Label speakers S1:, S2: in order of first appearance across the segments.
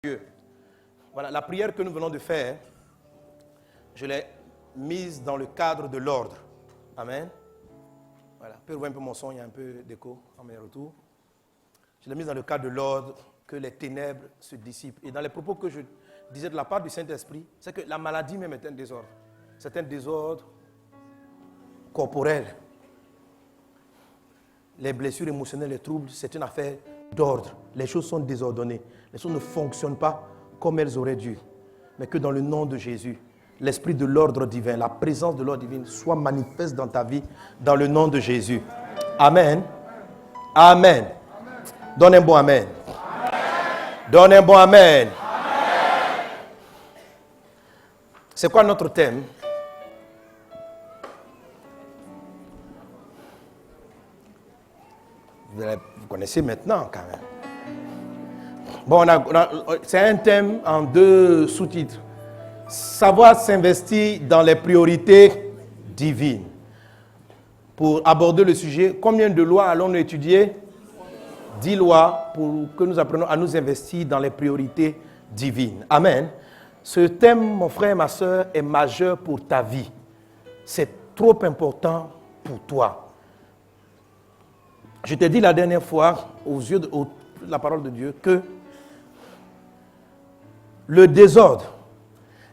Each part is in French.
S1: Dieu. Voilà, la prière que nous venons de faire, je l'ai mise dans le cadre de l'ordre. Amen. Voilà, vous pouvez voir un peu mon son, il y a un peu d'écho en mes retours. Je l'ai mise dans le cadre de l'ordre, que les ténèbres se dissipent. Et dans les propos que je disais de la part du Saint-Esprit, c'est que la maladie même est un désordre. C'est un désordre corporel. Les blessures émotionnelles, les troubles, c'est une affaire d'ordre. Les choses sont désordonnées. Les choses ne fonctionnent pas comme elles auraient dû. Mais que dans le nom de Jésus, l'esprit de l'ordre divin, la présence de l'ordre divin soit manifeste dans ta vie, dans le nom de Jésus. Amen. Amen. Donne un bon amen. Donne un bon amen. C'est quoi notre thème? Vous connaissez maintenant quand même. Bon, c'est un thème en 2 sous-titres. Savoir s'investir dans les priorités divines. Pour aborder le sujet, combien de lois allons-nous étudier? 10 lois pour que nous apprenions à nous investir dans les priorités divines. Amen. Ce thème, mon frère, ma soeur, est majeur pour ta vie. C'est trop important pour toi. Je t'ai dit la dernière fois, aux yeux de la parole de Dieu, que le désordre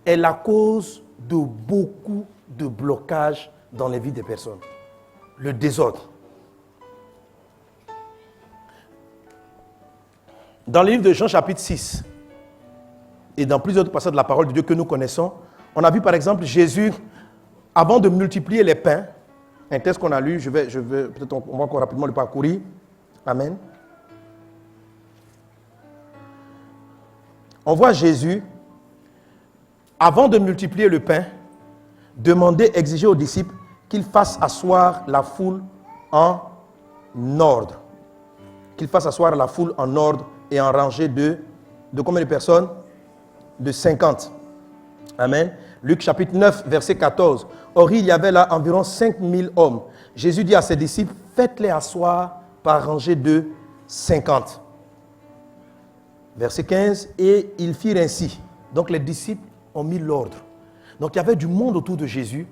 S1: est la cause de beaucoup de blocages dans les vies des personnes. Le désordre. Dans le livre de Jean chapitre 6, et dans plusieurs autres passages de la parole de Dieu que nous connaissons, on a vu par exemple Jésus, avant de multiplier les pains, un texte qu'on a lu, je vais peut-être on va encore rapidement le parcourir. Amen. On voit Jésus, avant de multiplier le pain, demander, exiger aux disciples qu'ils fassent asseoir la foule en ordre. Qu'ils fassent asseoir la foule en ordre et en rangée de combien de personnes? De 50. Amen. Luc chapitre 9, verset 14. Or, il y avait là environ 5000 hommes. Jésus dit à ses disciples, faites-les asseoir par rangée de 50. Verset 15. Et ils firent ainsi. Donc, les disciples ont mis l'ordre. Donc, il y avait du monde autour de Jésus.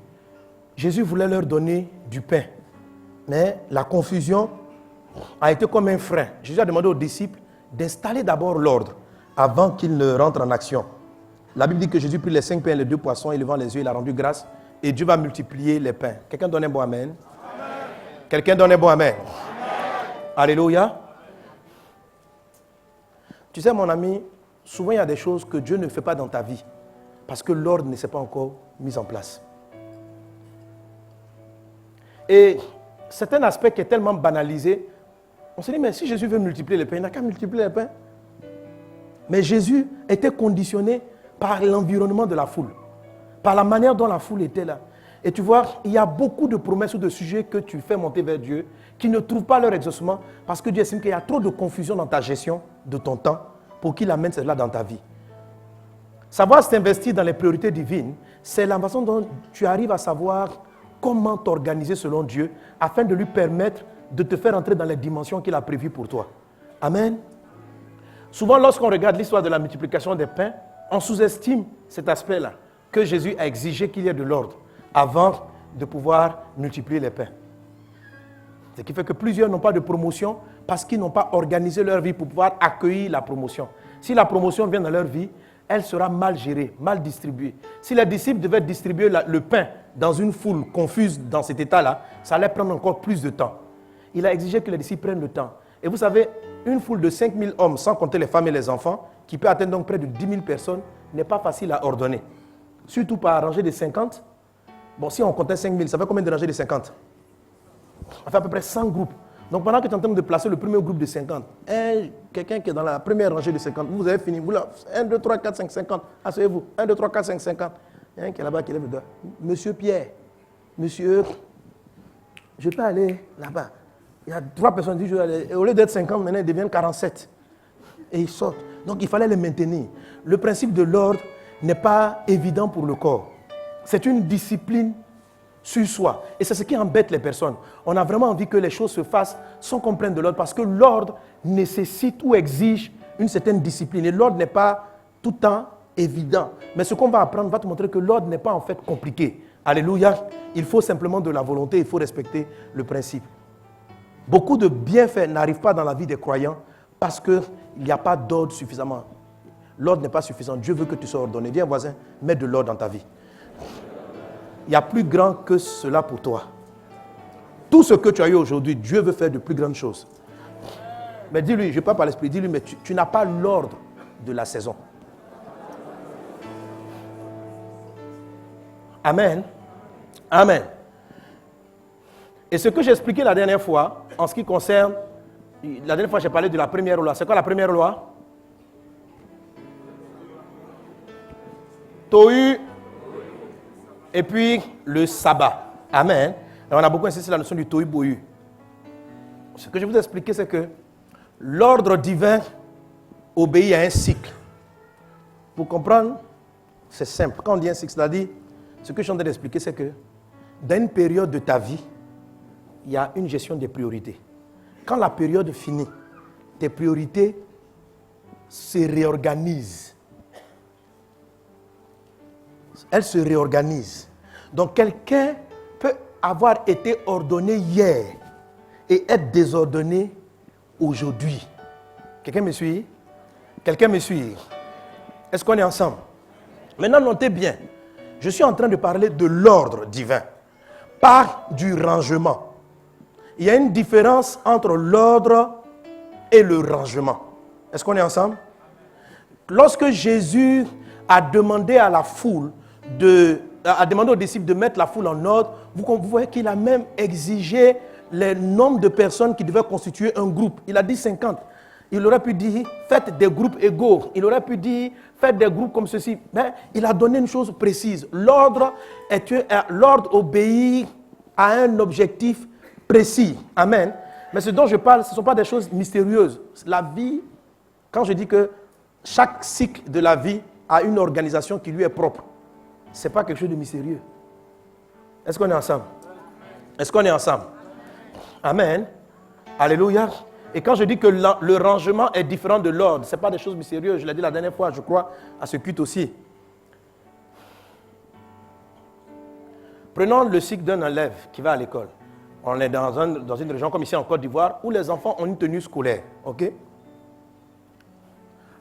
S1: Jésus voulait leur donner du pain. Mais la confusion a été comme un frein. Jésus a demandé aux disciples d'installer d'abord l'ordre avant qu'ils ne rentrent en action. La Bible dit que Jésus prit les 5 pains et les 2 poissons, il levant les yeux, il a rendu grâce et Dieu va multiplier les pains. Quelqu'un donne un bon amen? Amen. Quelqu'un donne un bon amen? Amen. Alléluia. Tu sais mon ami, souvent il y a des choses que Dieu ne fait pas dans ta vie parce que l'ordre ne s'est pas encore mis en place. Et c'est un aspect qui est tellement banalisé. On se dit, mais si Jésus veut multiplier les pains, il n'a qu'à multiplier les pains. Mais Jésus était conditionné par l'environnement de la foule, par la manière dont la foule était là. Et tu vois, il y a beaucoup de promesses ou de sujets que tu fais monter vers Dieu qui ne trouvent pas leur exaucement parce que Dieu estime qu'il y a trop de confusion dans ta gestion de ton temps pour qu'il amène cela dans ta vie. Savoir s'investir dans les priorités divines, c'est la façon dont tu arrives à savoir comment t'organiser selon Dieu afin de lui permettre de te faire entrer dans les dimensions qu'il a prévues pour toi. Amen. Souvent, lorsqu'on regarde l'histoire de la multiplication des pains, on sous-estime cet aspect-là, que Jésus a exigé qu'il y ait de l'ordre avant de pouvoir multiplier les pains. Ce qui fait que plusieurs n'ont pas de promotion parce qu'ils n'ont pas organisé leur vie pour pouvoir accueillir la promotion. Si la promotion vient dans leur vie, elle sera mal gérée, mal distribuée. Si les disciples devaient distribuer le pain dans une foule confuse dans cet état-là, ça allait prendre encore plus de temps. Il a exigé que les disciples prennent le temps. Et vous savez, une foule de 5000 hommes, sans compter les femmes et les enfants, qui peut atteindre donc près de 10 000 personnes, n'est pas facile à ordonner. Surtout par rangée de 50. Bon, si on comptait 5000, ça fait combien de rangées de 50? Ça fait à peu près 100 groupes. Donc pendant que tu es en train de placer le premier groupe de 50, quelqu'un qui est dans la première rangée de 50, vous avez fini, vous là, 1, 2, 3, 4, 5, 50, asseyez-vous, 1, 2, 3, 4, 5, 50. Il y a un qui est là-bas qui lève le doigt. Monsieur Pierre, monsieur, je peux aller là-bas. Il y a 3 personnes qui disent, et au lieu d'être 50, maintenant ils deviennent 47. Et ils sortent. Donc il fallait les maintenir. Le principe de l'ordre n'est pas évident pour le corps. C'est une discipline sur soi. Et c'est ce qui embête les personnes. On a vraiment envie que les choses se fassent sans qu'on prenne de l'ordre parce que l'ordre nécessite ou exige une certaine discipline. Et l'ordre n'est pas tout temps évident. Mais ce qu'on va apprendre va te montrer que l'ordre n'est pas en fait compliqué. Alléluia. Il faut simplement de la volonté, il faut respecter le principe. Beaucoup de bienfaits n'arrivent pas dans la vie des croyants parce qu'il n'y a pas d'ordre suffisamment. L'ordre n'est pas suffisant. Dieu veut que tu sois ordonné. Viens voisin, mets de l'ordre dans ta vie. Il y a plus grand que cela pour toi. Tout ce que tu as eu aujourd'hui, Dieu veut faire de plus grandes choses. Mais dis-lui, je ne parle pas l'esprit, dis-lui, mais tu n'as pas l'ordre de la saison. Amen. Amen. Et ce que j'ai expliqué la dernière fois, en ce qui concerne, la dernière fois j'ai parlé de la première loi. C'est quoi la première loi? Tohu. Et puis le sabbat. Amen. Et on a beaucoup insisté sur la notion du tohu bohu. Ce que je vous ai expliqué, c'est que l'ordre divin obéit à un cycle. Pour comprendre, c'est simple. Quand on dit un cycle, c'est-à-dire, ce que je suis en train d'expliquer, c'est que dans une période de ta vie, il y a une gestion des priorités. Quand la période finit, tes priorités se réorganisent. Elles se réorganisent. Donc quelqu'un peut avoir été ordonné hier et être désordonné aujourd'hui. Quelqu'un me suit? Quelqu'un me suit? Est-ce qu'on est ensemble? Maintenant, notez bien. Je suis en train de parler de l'ordre divin, pas du rangement. Il y a une différence entre l'ordre et le rangement. Est-ce qu'on est ensemble? Lorsque Jésus a demandé à la foule a demandé aux disciples de mettre la foule en ordre, vous voyez qu'il a même exigé le nombre de personnes qui devaient constituer un groupe. Il a dit 50. Il aurait pu dire, faites des groupes égaux. Il aurait pu dire, faites des groupes comme ceci. Mais il a donné une chose précise. L'ordre obéit à un objectif précis. Amen. Mais ce dont je parle, ce ne sont pas des choses mystérieuses. La vie, quand je dis que chaque cycle de la vie a une organisation qui lui est propre, ce n'est pas quelque chose de mystérieux. Est-ce qu'on est ensemble? Est-ce qu'on est ensemble? Amen. Alléluia. Et quand je dis que le rangement est différent de l'ordre, ce n'est pas des choses mystérieuses. Je l'ai dit la dernière fois, je crois, à ce culte aussi. Prenons le cycle d'un élève qui va à l'école. On est dans une région comme ici en Côte d'Ivoire où les enfants ont une tenue scolaire. Ok?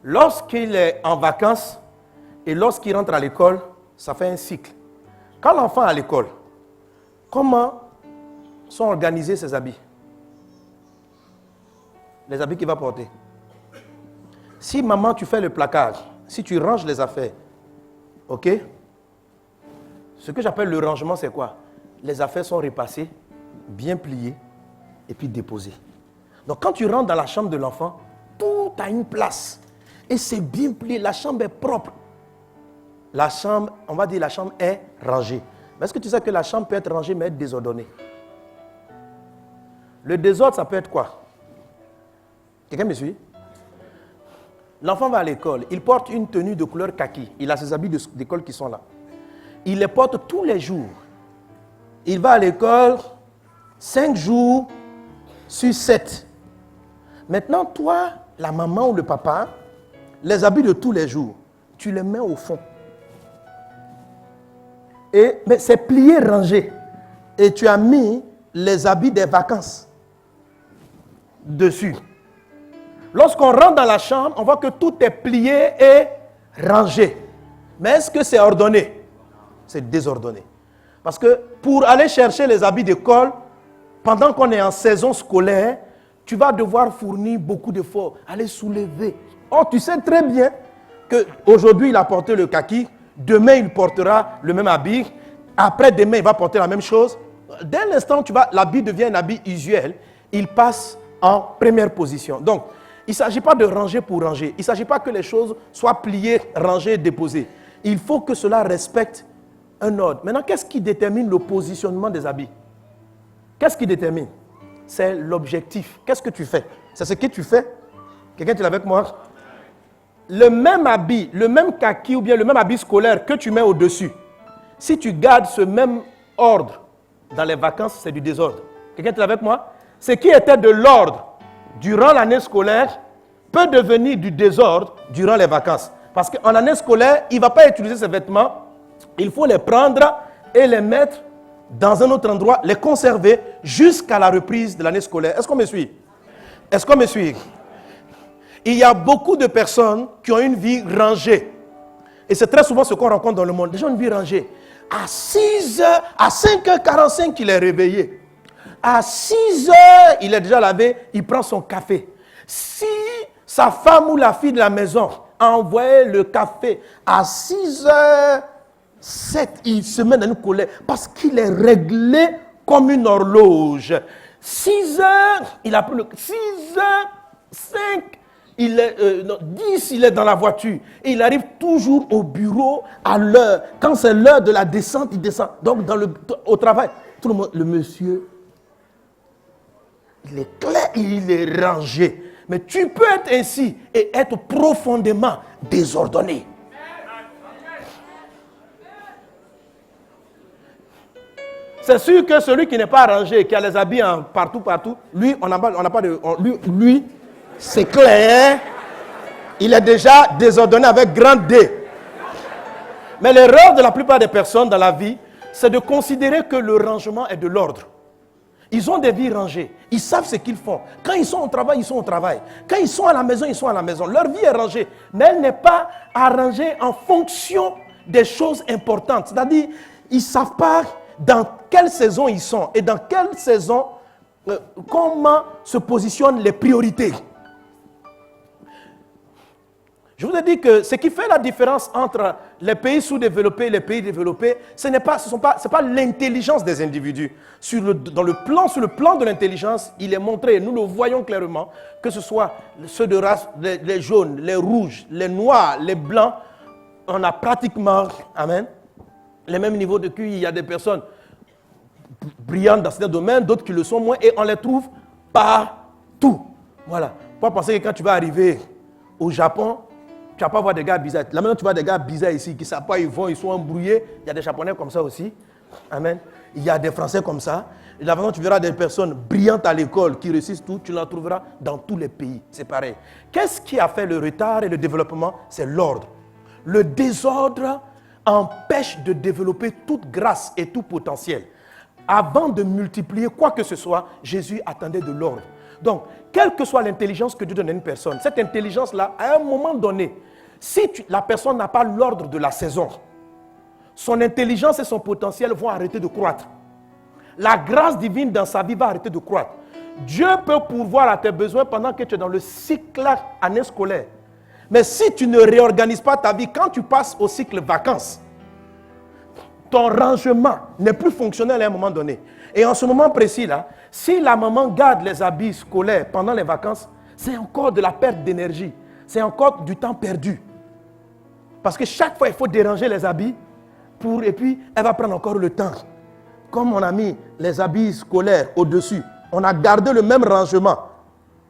S1: Lorsqu'il est en vacances et lorsqu'il rentre à l'école, ça fait un cycle. Quand l'enfant est à l'école, comment sont organisés ses habits? Les habits qu'il va porter. Si maman, tu fais le placard, si tu ranges les affaires, ok? Ce que j'appelle le rangement, c'est quoi? Les affaires sont repassées, bien pliées et puis déposées. Donc quand tu rentres dans la chambre de l'enfant, tout a une place. Et c'est bien plié, la chambre est propre. La chambre, on va dire la chambre est rangée. Mais est-ce que tu sais que la chambre peut être rangée mais être désordonnée? Le désordre, ça peut être quoi? Quelqu'un me suit? L'enfant va à l'école, il porte une tenue de couleur kaki. Il a ses habits d'école qui sont là. Il les porte tous les jours. Il va à l'école 5 jours sur 7. Maintenant, toi, la maman ou le papa, les habits de tous les jours, tu les mets au fond. Mais c'est plié, rangé. Et tu as mis les habits des vacances dessus. Lorsqu'on rentre dans la chambre, on voit que tout est plié et rangé. Mais est-ce que c'est ordonné? C'est désordonné. Parce que pour aller chercher les habits d'école, pendant qu'on est en saison scolaire, tu vas devoir fournir beaucoup d'efforts, aller soulever. Oh, tu sais très bien qu'aujourd'hui, il a porté le kaki, demain, il portera le même habit, après-demain, il va porter la même chose. Dès l'instant où l'habit devient un habit usuel, il passe en première position. Donc, il ne s'agit pas de ranger pour ranger. Il ne s'agit pas que les choses soient pliées, rangées et déposées. Il faut que cela respecte un ordre. Maintenant, qu'est-ce qui détermine le positionnement des habits? Qu'est-ce qui détermine? C'est l'objectif. Qu'est-ce que tu fais? C'est ce que tu fais. Quelqu'un est avec moi? Le même habit, le même kaki ou bien le même habit scolaire que tu mets au-dessus, si tu gardes ce même ordre dans les vacances, c'est du désordre. Quelqu'un est avec moi? Ce qui était de l'ordre durant l'année scolaire peut devenir du désordre durant les vacances. Parce qu'en année scolaire, il ne va pas utiliser ses vêtements. Il faut les prendre et les mettre dans un autre endroit, les conserver jusqu'à la reprise de l'année scolaire. Est-ce qu'on me suit? Est-ce qu'on me suit? Il y a beaucoup de personnes qui ont une vie rangée. Et c'est très souvent ce qu'on rencontre dans le monde. Des gens ont une vie rangée. À 6 heures, à 5h45, il est réveillé. À 6 heures, il est déjà lavé, il prend son café. Si sa femme ou la fille de la maison a envoyé le café à 6h07, il se met dans une colère parce qu'il est réglé comme une horloge. 6 heures, il a pris le 6h05, il est 10, il est dans la voiture. Et il arrive toujours au bureau à l'heure. Quand c'est l'heure de la descente, il descend. Donc au travail, tout le monde, le monsieur, il est clair, il est rangé. Mais tu peux être ainsi et être profondément désordonné. C'est sûr que celui qui n'est pas rangé, qui a les habits partout, lui, on n'a pas de... Lui, c'est clair, il est déjà désordonné avec grand D. Mais l'erreur de la plupart des personnes dans la vie, c'est de considérer que le rangement est de l'ordre. Ils ont des vies rangées. Ils savent ce qu'ils font. Quand ils sont au travail, ils sont au travail. Quand ils sont à la maison, ils sont à la maison. Leur vie est rangée. Mais elle n'est pas arrangée en fonction des choses importantes. C'est-à-dire, ils ne savent pas dans quelle saison ils sont et dans quelle saison, comment se positionnent les priorités. Je vous ai dit que ce qui fait la différence entre les pays sous-développés et les pays développés, ce n'est pas l'intelligence des individus. Sur le plan de l'intelligence, il est montré, nous le voyons clairement, que ce soit ceux de race, les jaunes, les rouges, les noirs, les blancs, on a pratiquement, amen, les mêmes niveaux de QI. Il y a des personnes brillantes dans certains domaines, d'autres qui le sont moins, et on les trouve partout. Voilà. Pas penser que quand tu vas arriver au Japon, tu ne vas pas voir des gars bizarres. Là maintenant, tu vois des gars bizarres ici qui ne savent pas, ils sont embrouillés. Il y a des Japonais comme ça aussi. Amen. Il y a des Français comme ça. Et là maintenant, tu verras des personnes brillantes à l'école qui réussissent tout. Tu en trouveras dans tous les pays. C'est pareil. Qu'est-ce qui a fait le retard et le développement? C'est l'ordre. Le désordre empêche de développer toute grâce et tout potentiel. Avant de multiplier quoi que ce soit, Jésus attendait de l'ordre. Donc, quelle que soit l'intelligence que Dieu donne à une personne, cette intelligence-là, à un moment donné, si la personne n'a pas l'ordre de la saison, son intelligence et son potentiel vont arrêter de croître. La grâce divine dans sa vie va arrêter de croître. Dieu peut pourvoir à tes besoins pendant que tu es dans le cycle année scolaire. Mais si tu ne réorganises pas ta vie, quand tu passes au cycle vacances, ton rangement n'est plus fonctionnel à un moment donné. Et en ce moment précis-là, si la maman garde les habits scolaires pendant les vacances, c'est encore de la perte d'énergie. C'est encore du temps perdu. Parce que chaque fois, il faut déranger les habits et puis elle va prendre encore le temps. Comme on a mis les habits scolaires au-dessus, on a gardé le même rangement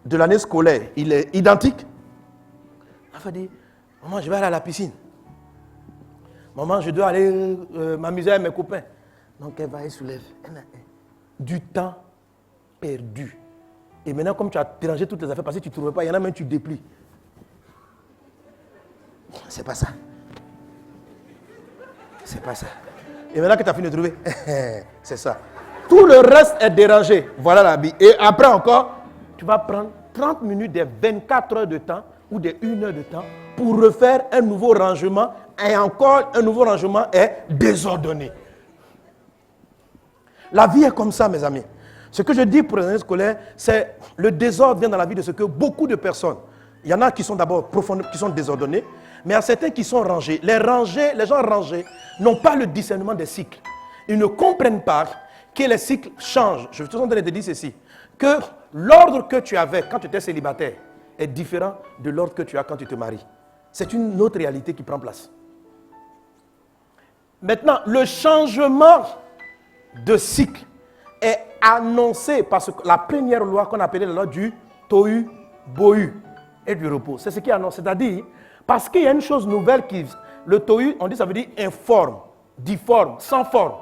S1: de l'année scolaire. Il est identique. Elle va dire, maman, je vais aller à la piscine. Maman, je dois aller m'amuser avec mes copains. Donc elle va, elle soulève. Du temps perdu. Et maintenant, comme tu as dérangé toutes les affaires, parce que tu ne trouves pas, il y en a même tu déplies. C'est pas ça. C'est pas ça. Et maintenant que tu as fini de trouver, c'est ça. Tout le reste est dérangé. Voilà l'habit. Et après encore, tu vas prendre 30 minutes des 24 heures de temps ou des 1 heure de temps pour refaire un nouveau rangement. Et encore, un nouveau rangement est désordonné. La vie est comme ça, mes amis. Ce que je dis pour les années scolaires, c'est le désordre vient dans la vie de ce que beaucoup de personnes, il y en a qui sont d'abord profondes, qui sont désordonnés, mais il y a certains qui sont rangés. Les gens rangés n'ont pas le discernement des cycles. Ils ne comprennent pas que les cycles changent. Je suis en train de te dire ceci, que l'ordre que tu avais quand tu étais célibataire est différent de l'ordre que tu as quand tu te maries. C'est une autre réalité qui prend place. Maintenant, le changement de cycle est annoncé par la première loi qu'on appelait la loi du Tohu Bohu et du repos. C'est ce qui est annoncé. C'est-à-dire, parce qu'il y a une chose nouvelle le Tohu, on dit ça veut dire informe, difforme, sans forme.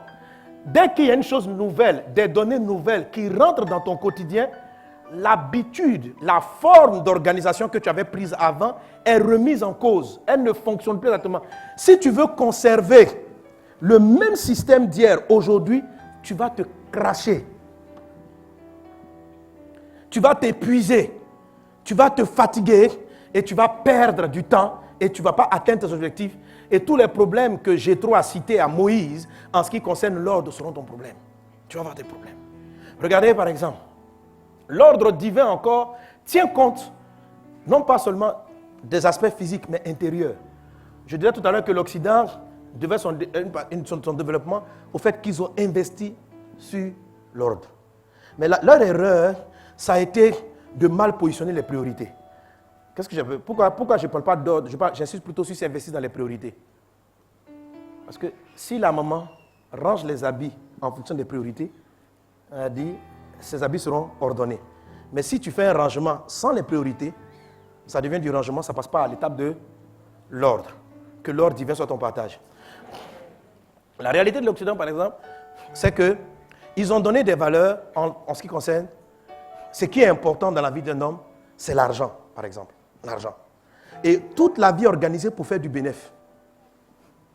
S1: Dès qu'il y a une chose nouvelle, des données nouvelles qui rentrent dans ton quotidien, l'habitude, la forme d'organisation que tu avais prise avant est remise en cause. Elle ne fonctionne plus exactement. Si tu veux conserver le même système d'hier aujourd'hui, tu vas te cracher. Tu vas t'épuiser. Tu vas te fatiguer et tu vas perdre du temps et tu ne vas pas atteindre tes objectifs. Et tous les problèmes que Jéthro a cités à Moïse en ce qui concerne l'ordre seront ton problème. Tu vas avoir des problèmes. Regardez par exemple, l'ordre divin encore tient compte non pas seulement des aspects physiques mais intérieurs. Je disais tout à l'heure que l'Occident devait son développement au fait qu'ils ont investi sur l'ordre. Mais leur erreur, ça a été de mal positionner les priorités. Qu'est-ce que je veux? Pourquoi je ne parle pas d'ordre? J'insiste plutôt sur s'investir dans les priorités. Parce que si la maman range les habits en fonction des priorités, elle a dit, ces habits seront ordonnés. Mais si tu fais un rangement sans les priorités, ça devient du rangement, ça ne passe pas à l'étape de l'ordre. Que l'ordre divin soit ton partage. La réalité de l'Occident, par exemple, c'est qu'ils ont donné des valeurs en ce qui concerne ce qui est important dans la vie d'un homme, c'est l'argent, par exemple. L'argent. Et toute la vie organisée pour faire du bénéfice.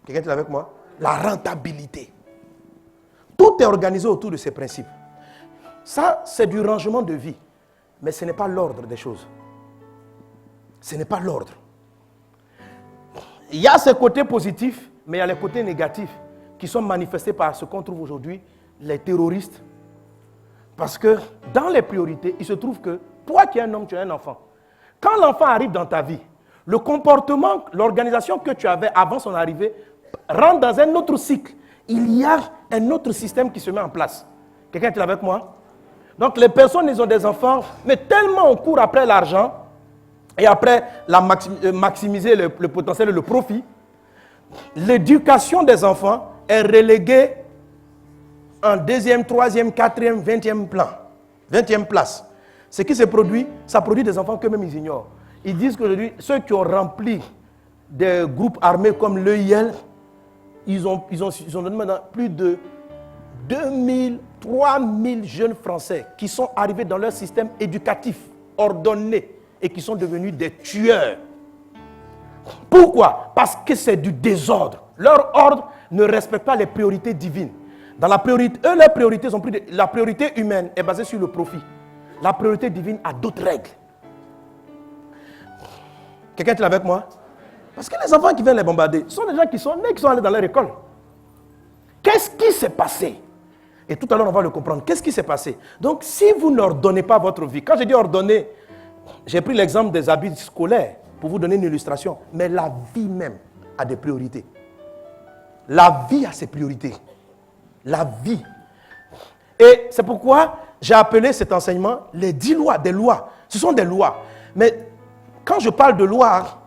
S1: Quelqu'un est avec moi? La rentabilité. Tout est organisé autour de ces principes. Ça, c'est du rangement de vie. Mais ce n'est pas l'ordre des choses. Ce n'est pas l'ordre. Il y a ces côtés positifs, mais il y a les côtés négatifs qui sont manifestés par ce qu'on trouve aujourd'hui, les terroristes. Parce que dans les priorités, il se trouve que toi qui es un homme, tu es un enfant. Quand l'enfant arrive dans ta vie, le comportement, l'organisation que tu avais avant son arrivée rentre dans un autre cycle. Il y a un autre système qui se met en place. Quelqu'un est avec moi? Donc les personnes, ils ont des enfants, mais tellement on court après l'argent et après maximiser le potentiel et le profit, l'éducation des enfants est reléguée en deuxième, troisième, quatrième, 20e plan, 20e place. Ce qui se produit, ça produit des enfants qu'eux-mêmes ils ignorent. Ils disent qu'aujourd'hui, ceux qui ont rempli des groupes armés comme l'EIL, ils ont donné maintenant plus de 2000, 3000 jeunes Français qui sont arrivés dans leur système éducatif ordonné et qui sont devenus des tueurs. Pourquoi? Parce que c'est du désordre. Leur ordre ne respecte pas les priorités divines. Dans la priorité, leurs priorités sont pris la priorité humaine est basée sur le profit. La priorité divine a d'autres règles. Quelqu'un est avec moi? Parce que les enfants qui viennent les bombarder sont des gens qui sont nés, qui sont allés dans leur école. Qu'est-ce qui s'est passé? Et tout à l'heure, on va le comprendre. Qu'est-ce qui s'est passé? Donc, si vous n'ordonnez pas votre vie, quand je dis ordonner, j'ai pris l'exemple des habits scolaires pour vous donner une illustration. Mais la vie même a des priorités. La vie a ses priorités. La vie. Et c'est pourquoi j'ai appelé cet enseignement les 10 lois, des lois. Ce sont des lois. Mais quand je parle de lois,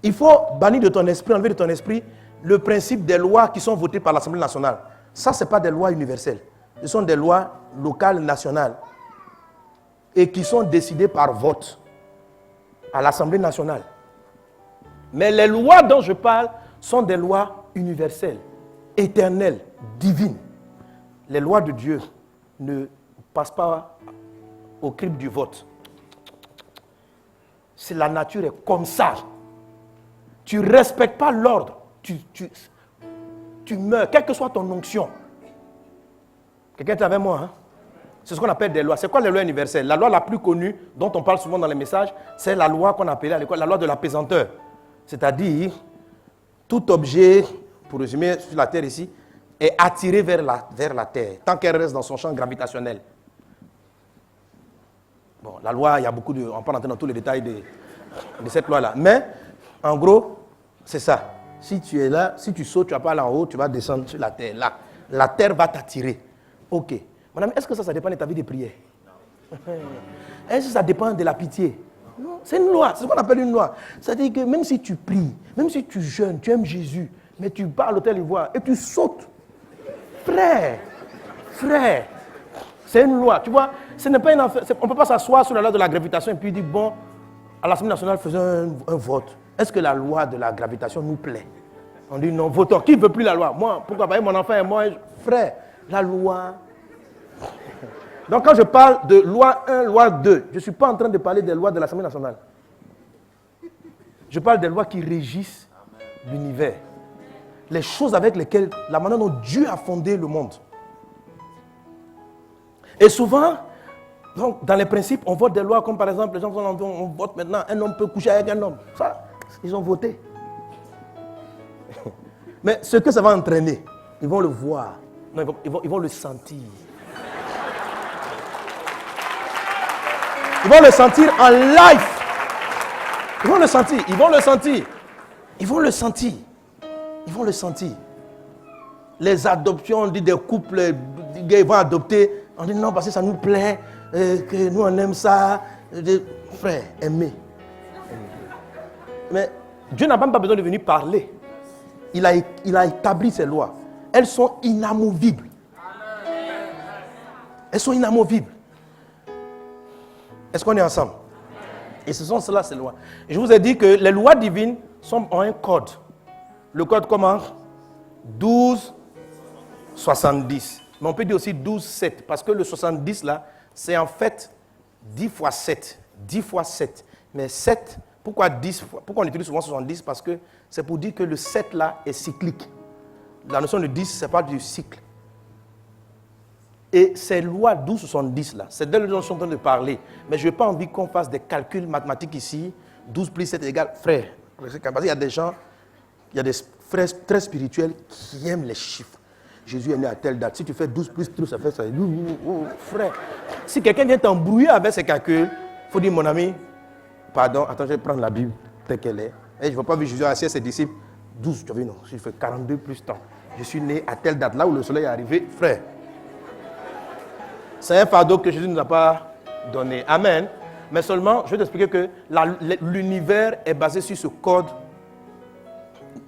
S1: il faut bannir de ton esprit, enlever de ton esprit le principe des lois qui sont votées par l'Assemblée nationale. Ça, ce n'est pas des lois universelles. Ce sont des lois locales, nationales. Et qui sont décidées par vote à l'Assemblée nationale. Mais les lois dont je parle sont des lois universelles, éternelles, divines. Les lois de Dieu ne passent pas au crible du vote. C'est la nature est comme ça. Tu ne respectes pas l'ordre, tu meurs, quelle que soit ton onction. Quelqu'un est avec moi, hein? C'est ce qu'on appelle des lois. C'est quoi les lois universelles? La loi la plus connue, dont on parle souvent dans les messages, c'est la loi qu'on appelait à l'école la loi de la pesanteur. C'est-à-dire, tout objet, pour résumer sur la Terre ici, est attiré vers la Terre, tant qu'elle reste dans son champ gravitationnel. Bon, la loi, il y a beaucoup de... On peut rentrer dans tous les détails de cette loi-là. Mais, en gros, c'est ça. Si tu es là, si tu sautes, tu vas pas aller en haut, tu vas descendre sur la Terre. Là, la Terre va t'attirer. Ok. Madame, est-ce que ça dépend de ta vie de prière? Est-ce que ça dépend de la pitié? Non, c'est une loi. C'est ce qu'on appelle une loi. C'est-à-dire que même si tu pries, même si tu jeûnes, tu aimes Jésus, mais tu vas à l'hôtel Ivoire et tu sautes. Frère, c'est une loi. Tu vois, ce n'est pas une affaire. On ne peut pas s'asseoir sur la loi de la gravitation et puis dire, bon, à l'Assemblée nationale, faisons un vote. Est-ce que la loi de la gravitation nous plaît? On dit non, votons. Qui ne veut plus la loi? Moi, pourquoi pas? Mon enfant et moi, frère, la loi. Donc quand je parle de loi 1, loi 2, je ne suis pas en train de parler des lois de l'Assemblée nationale. Je parle des lois qui régissent l'univers. Les choses avec lesquelles, la manière dont Dieu a fondé le monde. Et souvent, donc, dans les principes, on vote des lois comme par exemple, les gens on vote maintenant, un homme peut coucher avec un homme. Ça, ils ont voté. Mais ce que ça va entraîner, ils vont le voir. Non, ils vont le sentir. Ils vont le sentir en live. Ils vont le sentir, ils vont le sentir. Ils vont le sentir. Ils vont le sentir. Les adoptions, on dit des couples, des gars ils vont adopter. On dit non parce que ça nous plaît, que nous on aime ça. Frère, aimer. Mais Dieu n'a même pas besoin de venir parler. Il a établi ses lois. Elles sont inamovibles. Elles sont inamovibles. Est-ce qu'on est ensemble? Et ce sont cela, ces lois. Je vous ai dit que les lois divines ont un code. Le code comment? 12, 70. Mais on peut dire aussi 12, 7. Parce que le 70 là, c'est en fait 10 fois 7. 10 fois 7. Mais 7, pourquoi 10 fois? Pourquoi on utilise souvent 70? Parce que c'est pour dire que le 7 là est cyclique. La notion de 10, c'est pas du cycle. Et ces lois 12-70 là, c'est d'elles dont je suis en train de parler. Mais je n'ai pas envie qu'on fasse des calculs mathématiques ici. 12 plus 7 égale frère. Parce qu'il y a des gens, il y a des frères très spirituels qui aiment les chiffres. Jésus est né à telle date. Si tu fais 12 plus 12, ça fait ça. Frère. Si quelqu'un vient t'embrouiller avec ces calculs, il faut dire mon ami, pardon, attends, je vais prendre la Bible telle qu'elle est. Et je ne vois pas vu Jésus assis à ses disciples. 12, tu as vu, non. Si je fais 42 plus temps. Je suis né à telle date, là où le soleil est arrivé, frère. C'est un fardeau que Jésus ne nous a pas donné. Amen. Mais seulement, je vais t'expliquer que l'univers est basé sur ce code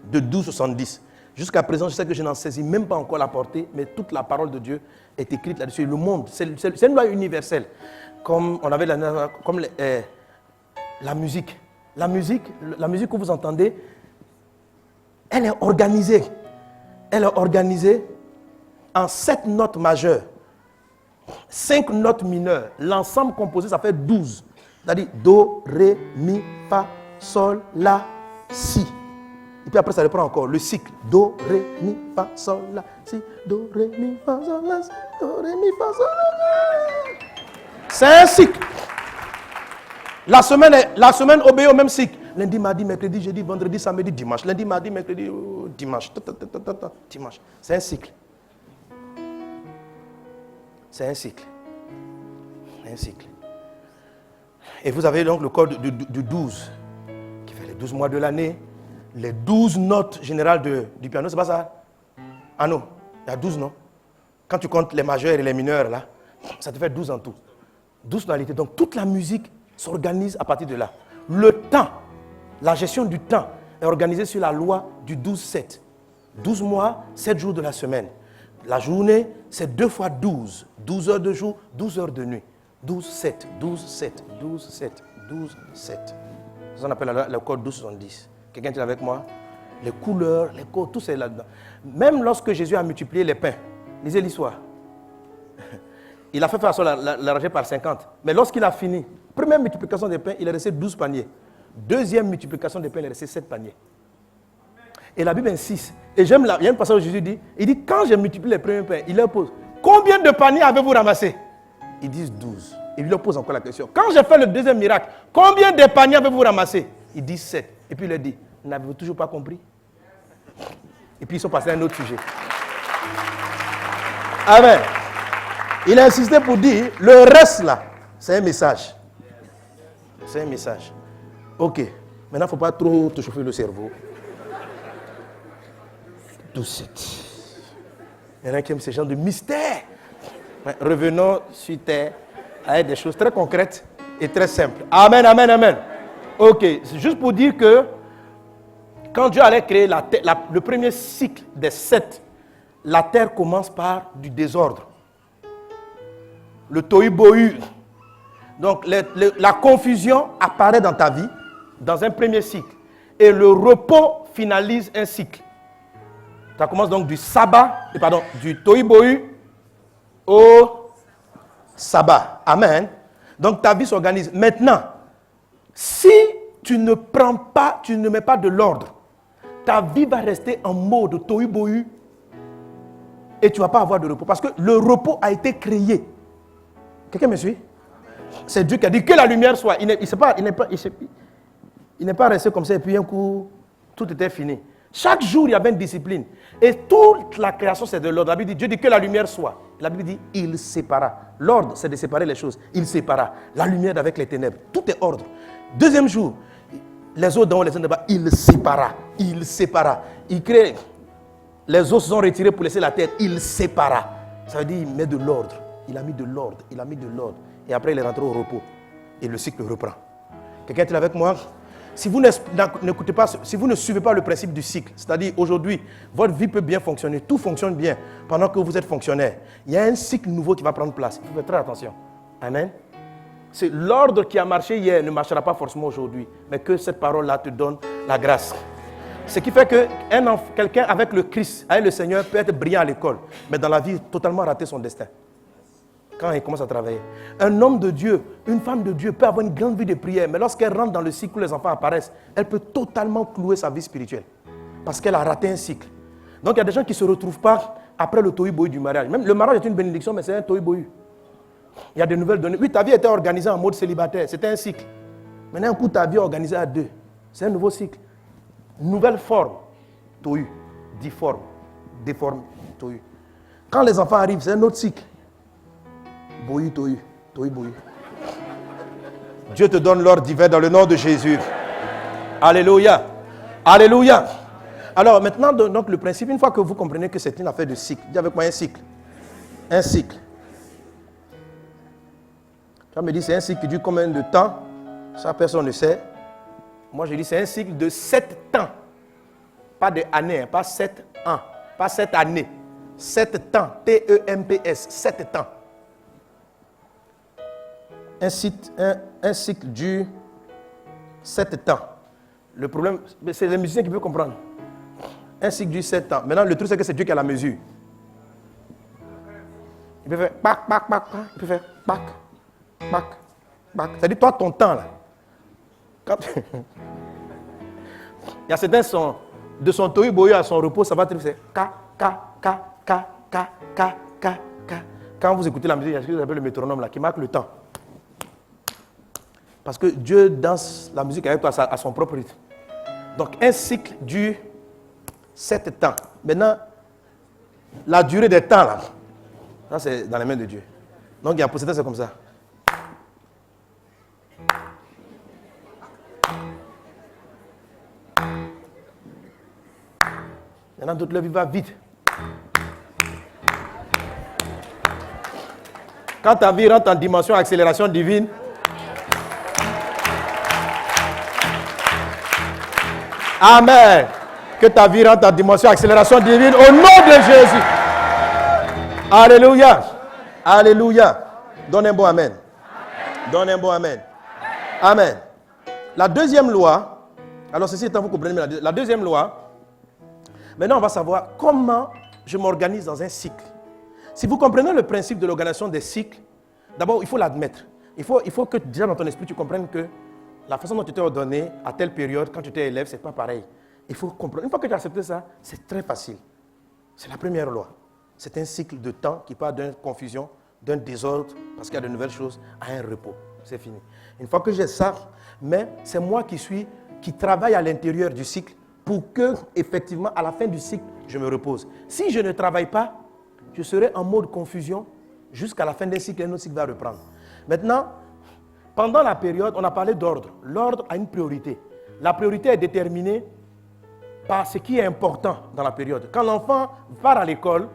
S1: de 12-70. Jusqu'à présent, je sais que je n'en saisis même pas encore la portée, mais toute la parole de Dieu est écrite là-dessus. Le monde, c'est une loi universelle. Comme on avait la musique. La musique que vous entendez, elle est organisée. Elle est organisée en 7 notes majeures. 5 notes mineures. L'ensemble composé, ça fait 12. C'est-à-dire Do, Ré, Mi, Fa, Sol, La, Si. Et puis après, ça reprend encore le cycle. Do, Ré, Mi, Fa, Sol, La, Si. Do, Ré, Mi, Fa, Sol, La, Si. Do, Ré, Mi, Fa, Sol, La. C'est un cycle. La semaine obéit au même cycle. Lundi, mardi, mercredi, jeudi, vendredi, samedi, dimanche. Lundi, mardi, mercredi, dimanche. Dimanche. C'est un cycle. C'est un cycle. Un cycle. Et vous avez donc le code du 12, qui fait les 12 mois de l'année, les 12 notes générales du piano, c'est pas ça? Ah non, il y a 12, non? Quand tu comptes les majeurs et les mineurs, là, ça te fait 12 en tout. 12 tonalités. Donc toute la musique s'organise à partir de là. Le temps, la gestion du temps est organisée sur la loi du 12-7. 12 mois, 7 jours de la semaine. La journée, c'est 2 fois 12. 12 heures de jour, 12 heures de nuit. 12-7, 12-7, 12-7, 12-7. C'est ce qu'on appelle le code 12-70. Quelqu'un est avec moi? Les couleurs, les codes, tout c'est là-dedans. Même lorsque Jésus a multiplié les pains, lisez l'histoire. Il a fait façon la ranger par 50. Mais lorsqu'il a fini, première multiplication des pains, il est resté 12 paniers. Deuxième multiplication des pains, il est resté 7 paniers. Et la Bible insiste. Et il y a un passage où Jésus dit, quand j'ai multiplié les premiers pains, il leur pose, combien de paniers avez-vous ramassé? Ils disent 12. Il leur pose encore la question. Quand j'ai fait le deuxième miracle, combien de paniers avez-vous ramassé? Ils disent 7. Et puis il leur dit, n'avez-vous toujours pas compris? Et puis ils sont passés à un autre sujet. Amen. Il a insisté pour dire, le reste là, c'est un message. C'est un message. Ok. Maintenant, il ne faut pas trop te chauffer le cerveau. 12-7. Il y en a qui aiment ce genre de mystère. Revenons sur terre avec des choses très concrètes et très simples. Amen, amen, amen. Ok, c'est juste pour dire que quand Dieu allait créer le premier cycle des 7, la terre commence par du désordre. Le tohu-bohu. Donc la confusion apparaît dans ta vie dans un premier cycle. Et le repos finalise un cycle. Ça commence donc du sabbat, du tohu-bohu au sabbat. Amen. Donc ta vie s'organise. Maintenant, si tu ne prends pas, tu ne mets pas de l'ordre, ta vie va rester en mode tohu-bohu et tu ne vas pas avoir de repos. Parce que le repos a été créé. Quelqu'un me suit? C'est Dieu qui a dit que la lumière soit. Il n'est pas resté comme ça et puis un coup, tout était fini. Chaque jour, il y avait une discipline. Et toute la création, c'est de l'ordre. La Bible dit, Dieu dit que la lumière soit. La Bible dit, il sépara. L'ordre, c'est de séparer les choses. Il sépara la lumière avec les ténèbres. Tout est ordre. Deuxième jour, les eaux d'en haut, les eaux de bas, il sépara. Il sépara. Il crée. Les eaux se sont retirées pour laisser la terre. Il sépara. Ça veut dire, il met de l'ordre. Il a mis de l'ordre. Il a mis de l'ordre. Et après, il est rentré au repos. Et le cycle reprend. Quelqu'un est avec moi? Si vous n'écoutez pas, si vous ne suivez pas le principe du cycle, c'est-à-dire aujourd'hui, votre vie peut bien fonctionner, tout fonctionne bien pendant que vous êtes fonctionnaire. Il y a un cycle nouveau qui va prendre place. Il faut faire très attention. Amen. C'est l'ordre qui a marché hier ne marchera pas forcément aujourd'hui, mais que cette parole-là te donne la grâce. Ce qui fait que quelqu'un avec le Christ, avec le Seigneur, peut être brillant à l'école, mais dans la vie, totalement rater son destin. Quand il commence à travailler. Un homme de Dieu, une femme de Dieu peut avoir une grande vie de prière, mais lorsqu'elle rentre dans le cycle où les enfants apparaissent, elle peut totalement clouer sa vie spirituelle. Parce qu'elle a raté un cycle. Donc il y a des gens qui ne se retrouvent pas après le tohu-bohu du mariage. Même le mariage est une bénédiction, mais c'est un tohu-bohu. Il y a des nouvelles données. Oui, ta vie était organisée en mode célibataire, c'était un cycle. Maintenant, un coup, ta vie est organisée à deux. C'est un nouveau cycle. Nouvelle forme, tohu. Difforme, déforme, tohu. Quand les enfants arrivent, c'est un autre cycle. Bohu, tohu, tohu, bohu. Dieu te donne l'ordre divin dans le nom de Jésus. Alléluia. Alléluia. Alors maintenant, donc, le principe, une fois que vous comprenez que c'est une affaire de cycle, dis avec moi un cycle. Un cycle. Tu me dis c'est un cycle qui dure combien de temps? Ça, personne ne sait. Moi, je dis c'est un cycle de 7 temps. Pas de années, pas 7 ans, pas 7 années. 7 temps, T-E-M-P-S, 7 temps. Un cycle dure 7 temps. Le problème, c'est les musiciens qui peuvent comprendre. Un cycle dure 7 ans. Maintenant, le truc, c'est que c'est Dieu qui a la mesure. Il peut faire pac, pac, pac, pac. Il peut faire pac, pac, pac. C'est-à-dire, toi, ton temps, là. Quand il y a certains sons, de son tohu-bohu à son repos, ça va te faire ka, ka, ka, ka, ka, ka, ka, ka. Quand vous écoutez la musique, il y a ce que vous appelez le métronome, là, qui marque le temps. Parce que Dieu danse la musique avec toi à son propre rythme. Donc, un cycle dure 7 temps. Maintenant, la durée des temps, là, ça c'est dans les mains de Dieu. Donc, il y a pour certains, c'est comme ça. Maintenant, d'autres, leur vie va vite. Quand ta vie rentre en dimension accélération divine, amen. Que ta vie rentre en dimension accélération divine au nom de Jésus. Alléluia. Alléluia. Donne un bon amen. Donne un bon amen. Amen. La deuxième loi, alors ceci étant, vous comprenez, la deuxième loi, maintenant on va savoir comment je m'organise dans un cycle. Si vous comprenez le principe de l'organisation des cycles, d'abord il faut l'admettre. Il faut que déjà dans ton esprit tu comprennes que la façon dont tu t'es ordonné à telle période, quand tu étais élève, c'est pas pareil. Il faut comprendre. Une fois que tu as accepté ça, c'est très facile. C'est la première loi. C'est un cycle de temps qui part d'une confusion, d'un désordre, parce qu'il y a de nouvelles choses, à un repos. C'est fini. Une fois que j'ai ça, mais c'est moi qui travaille à l'intérieur du cycle pour que, effectivement, à la fin du cycle, je me repose. Si je ne travaille pas, je serai en mode confusion jusqu'à la fin d'un cycle et un autre cycle va reprendre. Maintenant, pendant la période, on a parlé d'ordre. L'ordre a une priorité. La priorité est déterminée par ce qui est important dans la période. Quand l'enfant part à l'école,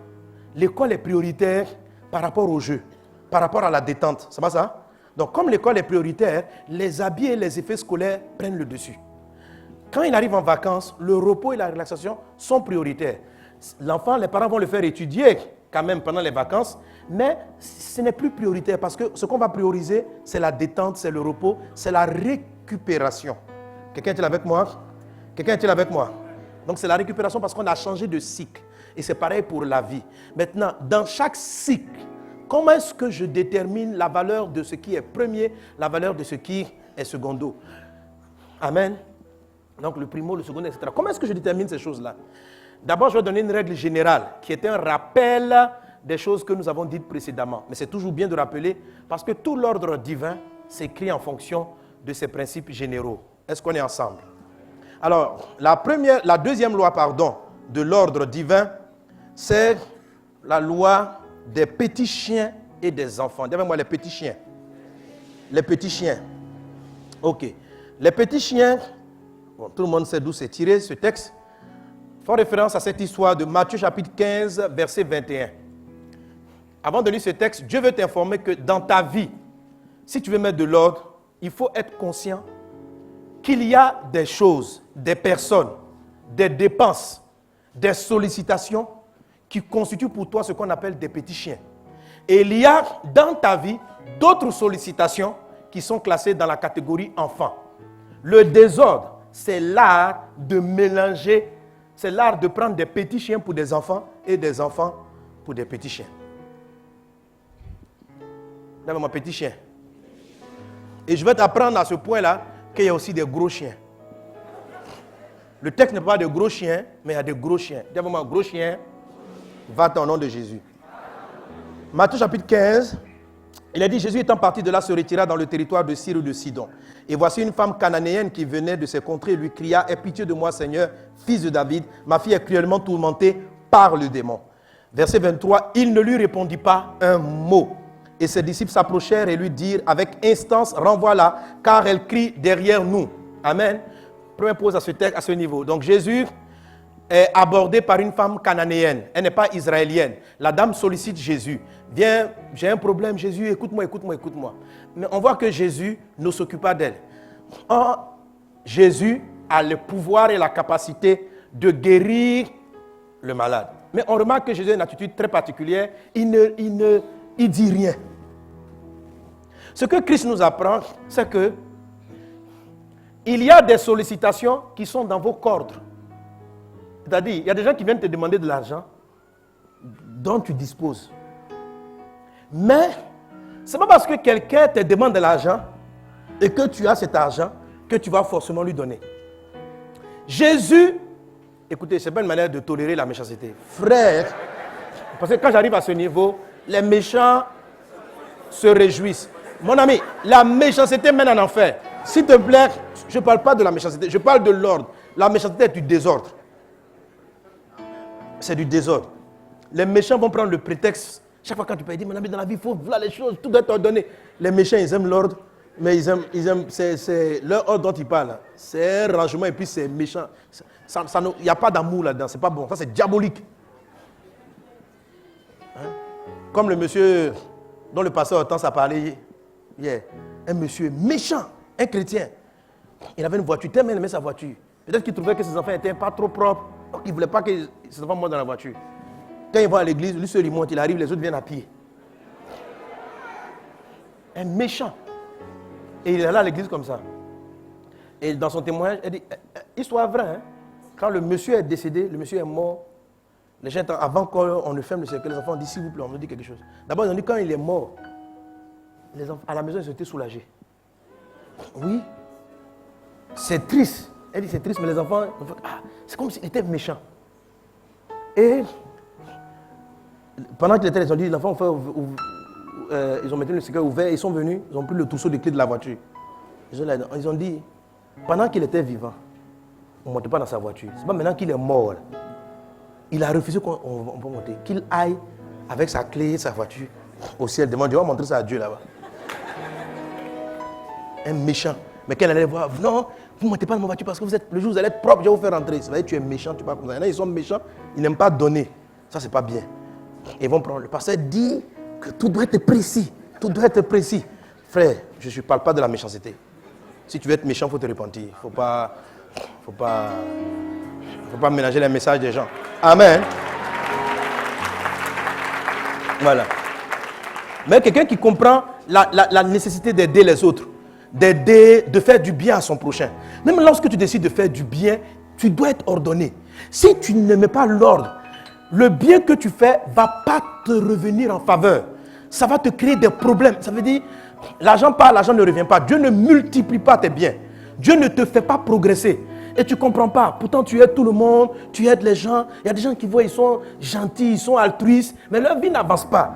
S1: l'école est prioritaire par rapport au jeu, par rapport à la détente. C'est pas ça? Donc, comme l'école est prioritaire, les habits et les effets scolaires prennent le dessus. Quand il arrive en vacances, le repos et la relaxation sont prioritaires. L'enfant, les parents vont le faire étudier quand même pendant les vacances, mais ce n'est plus prioritaire parce que ce qu'on va prioriser, c'est la détente, c'est le repos, c'est la récupération. Quelqu'un est-il avec moi? Quelqu'un est-il avec moi? Donc c'est la récupération parce qu'on a changé de cycle. Et c'est pareil pour la vie. Maintenant, dans chaque cycle, comment est-ce que je détermine la valeur de ce qui est premier, la valeur de ce qui est secondo? Amen. Donc le primo, le second, etc. Comment est-ce que je détermine ces choses-là? D'abord, je vais donner une règle générale qui est un rappel des choses que nous avons dites précédemment. Mais c'est toujours bien de rappeler parce que tout l'ordre divin s'écrit en fonction de ces principes généraux. Est-ce qu'on est ensemble? Alors, la deuxième loi, de l'ordre divin, c'est la loi des petits chiens et des enfants. Dites-moi les petits chiens. Les petits chiens. Ok. Les petits chiens, bon, tout le monde sait d'où c'est tiré ce texte. Font référence à cette histoire de Matthieu chapitre 15, verset 21. Avant de lire ce texte, Dieu veut t'informer que dans ta vie, si tu veux mettre de l'ordre, il faut être conscient qu'il y a des choses, des personnes, des dépenses, des sollicitations qui constituent pour toi ce qu'on appelle des petits chiens. Et il y a dans ta vie d'autres sollicitations qui sont classées dans la catégorie enfant. Le désordre, c'est l'art de mélanger, c'est l'art de prendre des petits chiens pour des enfants et des enfants pour des petits chiens. Là, mon petit chien. Et je vais t'apprendre à ce point-là qu'il y a aussi des gros chiens. Le texte n'est pas de gros chiens, mais il y a des gros chiens. Dis-moi, gros chien, va-t'en au nom de Jésus. Matthieu chapitre 15, il a dit, Jésus étant parti de là se retira dans le territoire de Syrie et de Sidon. Et voici une femme cananéenne qui venait de ces contrées et lui cria, aie pitié de moi Seigneur, fils de David, ma fille est cruellement tourmentée par le démon. Verset 23, il ne lui répondit pas un mot. Et ses disciples s'approchèrent et lui dirent avec instance, renvoie-la, car elle crie derrière nous. Amen. Première pause à ce texte, à ce niveau. Donc Jésus est abordé par une femme cananéenne. Elle n'est pas israélienne. La dame sollicite Jésus. Viens, j'ai un problème, Jésus, écoute-moi, écoute-moi, écoute-moi. Mais on voit que Jésus ne s'occupe pas d'elle. Or, Jésus a le pouvoir et la capacité de guérir le malade. Mais on remarque que Jésus a une attitude très particulière. Il dit rien. Ce que Christ nous apprend, c'est que il y a des sollicitations qui sont dans vos cordes. C'est-à-dire, il y a des gens qui viennent te demander de l'argent dont tu disposes. Mais, ce n'est pas parce que quelqu'un te demande de l'argent et que tu as cet argent que tu vas forcément lui donner. Jésus, écoutez, ce n'est pas une manière de tolérer la méchanceté. Frère, parce que quand j'arrive à ce niveau, les méchants se réjouissent. Mon ami, la méchanceté mène en enfer. S'il te plaît, je ne parle pas de la méchanceté, je parle de l'ordre. La méchanceté est du désordre. C'est du désordre. Les méchants vont prendre le prétexte. Chaque fois quand tu peux dire, mon ami, dans la vie, il faut voir les choses, tout doit être ordonné. Les méchants, ils aiment l'ordre, mais ils aiment c'est leur ordre dont ils parlent. C'est un rangement et puis c'est méchant. Il n'y a pas d'amour là-dedans, c'est pas bon. Ça, c'est diabolique. Hein? Comme le monsieur dont le pasteur a tendance à parler hier. Un monsieur méchant, un chrétien. Il avait une voiture, tellement il aimait sa voiture. Peut-être qu'il trouvait que ses enfants n'étaient pas trop propres. Donc il ne voulait pas que ses enfants montent dans la voiture. Quand il va à l'église, lui seul il monte, il arrive, les autres viennent à pied. Un méchant. Et il est là à l'église comme ça. Et dans son témoignage, il dit, histoire vraie, hein? Quand le monsieur est décédé, le monsieur est mort, les gens, avant qu'on ne ferme le cercueil, les enfants ont dit, s'il vous plaît, on nous dit quelque chose. D'abord, ils ont dit, quand il est mort, les enfants, à la maison, ils étaient soulagés. Oui, c'est triste. Elle dit, c'est triste, mais les enfants, c'est comme s'il était méchant. Et pendant qu'il était, ils ont dit, les enfants ils ont mis le cercueil ouvert, ils sont venus, ils ont pris le trousseau de clés de la voiture. Ils ont dit, pendant qu'il était vivant, on ne monte pas dans sa voiture. C'est pas maintenant qu'il est mort. Il a refusé qu'on peut monter. Qu'il aille avec sa clé, sa voiture, au ciel. Demande, Dieu va montrer ça à Dieu là-bas. Un méchant. Mais qu'elle allait voir, non, vous ne montez pas dans ma voiture parce que le jour où vous allez être propre, je vais vous faire rentrer. Ça veut dire que tu es méchant, tu parles comme ça. Il y en a, ils sont méchants, ils n'aiment pas donner. Ça, c'est pas bien. Ils vont prendre. Le pasteur dit que tout doit être précis. Tout doit être précis. Frère, je ne parle pas de la méchanceté. Si tu veux être méchant, il faut te repentir. Il ne faut pas mélanger les messages des gens. Amen. Voilà. Mais quelqu'un qui comprend la nécessité d'aider les autres, de faire du bien à son prochain. Même lorsque tu décides de faire du bien, tu dois être ordonné. Si tu ne mets pas l'ordre, le bien que tu fais ne va pas te revenir en faveur. ça va te créer des problèmes. Ça veut dire, l'argent part, l'argent ne revient pas. Dieu ne multiplie pas tes biens. Dieu ne te fait pas progresser. Et tu ne comprends pas. Pourtant, tu aides tout le monde, tu aides les gens. Il y a des gens qui voient, ils sont gentils, ils sont altruistes, mais leur vie n'avance pas.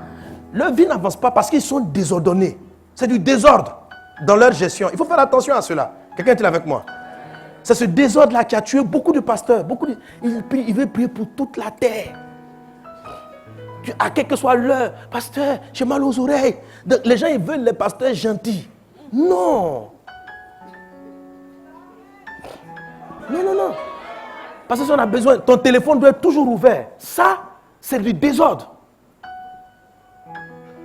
S1: Leur vie n'avance pas parce qu'ils sont désordonnés. C'est du désordre dans leur gestion. Il faut faire attention à cela. Quelqu'un est-il avec moi? C'est ce désordre-là qui a tué beaucoup de pasteurs. Il veut prier pour toute la terre. À quel que soit l'heure, pasteur, j'ai mal aux oreilles. Donc, les gens, ils veulent les pasteurs gentils. Non. Non. Parce que si on a besoin, ton téléphone doit être toujours ouvert. Ça, c'est du désordre.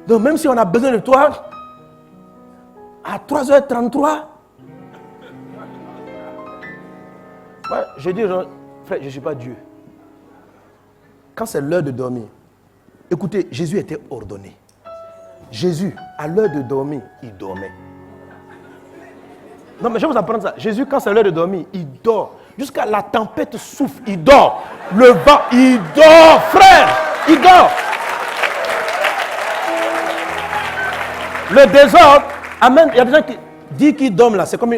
S1: Donc même si on a besoin de toi, à 3h33, moi, je dis, frère, je ne suis pas Dieu. Quand c'est l'heure de dormir, écoutez, Jésus était ordonné. Jésus, à l'heure de dormir, il dormait. Non, mais je vais vous apprendre ça. Jésus, quand c'est l'heure de dormir, il dort. Jusqu'à la tempête souffle, il dort. Le vent, il dort, frère. Il dort. Le désordre, amen. Il y a des gens qui disent qu'ils dorment là. C'est comme,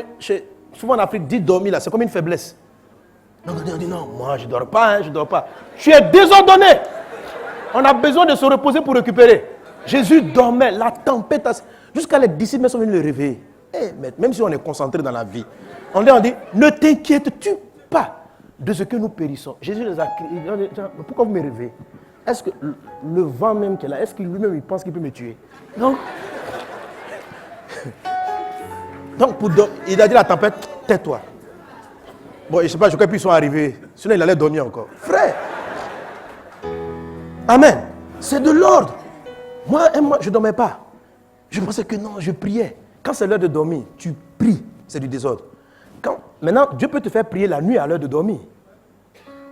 S1: souvent en Afrique, dire dormir là, c'est comme une faiblesse. Donc on dit non, moi je ne dors pas, je ne dors pas. Tu es désordonné. On a besoin de se reposer pour récupérer. Jésus dormait, la tempête, jusqu'à les disciples sont venus le réveiller. Même si on est concentré dans la vie, on leur dit, ne t'inquiètes-tu pas de ce que nous périssons. Jésus les a criés, pourquoi vous me réveillez? Est-ce que le vent même qui est là, est-ce qu'il lui-même il pense qu'il peut me tuer? Donc il a dit à la tempête, tais-toi. Bon, je ne sais pas, je crois qu'ils sont arrivés. Sinon, il allait dormir encore. Frère. Amen. C'est de l'ordre. Moi, je ne dormais pas. Je pensais que non, je priais. Quand c'est l'heure de dormir, tu pries. C'est du désordre. Maintenant, Dieu peut te faire prier la nuit à l'heure de dormir.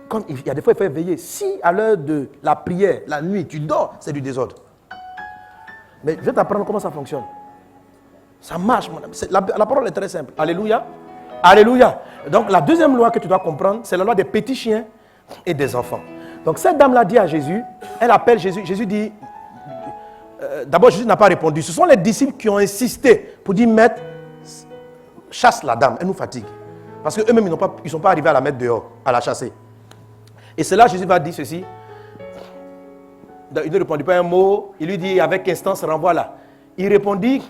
S1: Quand il y a des fois, il faut veiller. Si à l'heure de la prière, la nuit, tu dors, c'est du désordre. Mais je vais t'apprendre comment ça fonctionne. Ça marche. La parole est très simple. Alléluia. Alléluia. Donc la deuxième loi que tu dois comprendre, c'est la loi des petits chiens et des enfants. Donc cette dame-là dit à Jésus, elle appelle Jésus. Jésus dit, d'abord Jésus n'a pas répondu. Ce sont les disciples qui ont insisté pour dire, maître, chasse la dame, elle nous fatigue. Parce qu'eux-mêmes, ils ne sont pas arrivés à la mettre dehors, à la chasser. Et c'est là que Jésus va dire ceci. Il ne répondit pas un mot. Il lui dit avec instance, renvoie-la. Il répondit,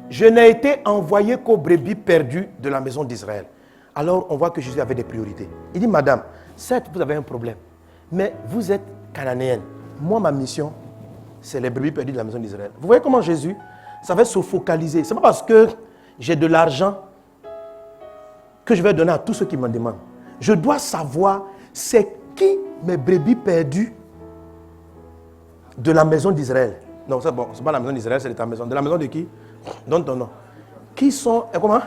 S1: je n'ai été envoyé qu'aux brebis perdues de la maison d'Israël. Alors on voit que Jésus avait des priorités. Il dit, madame, certes vous avez un problème, mais vous êtes cananéenne. Moi, ma mission, c'est les brebis perdues de la maison d'Israël. Vous voyez comment Jésus savait se focaliser. Ce n'est pas parce que j'ai de l'argent que je vais donner à tous ceux qui m'en demandent. Je dois savoir c'est qui mes brebis perdues de la maison d'Israël. Non, c'est bon, ce n'est pas la maison d'Israël, c'est ta maison. De la maison de qui? Donne ton nom. Qui sont... Et comment?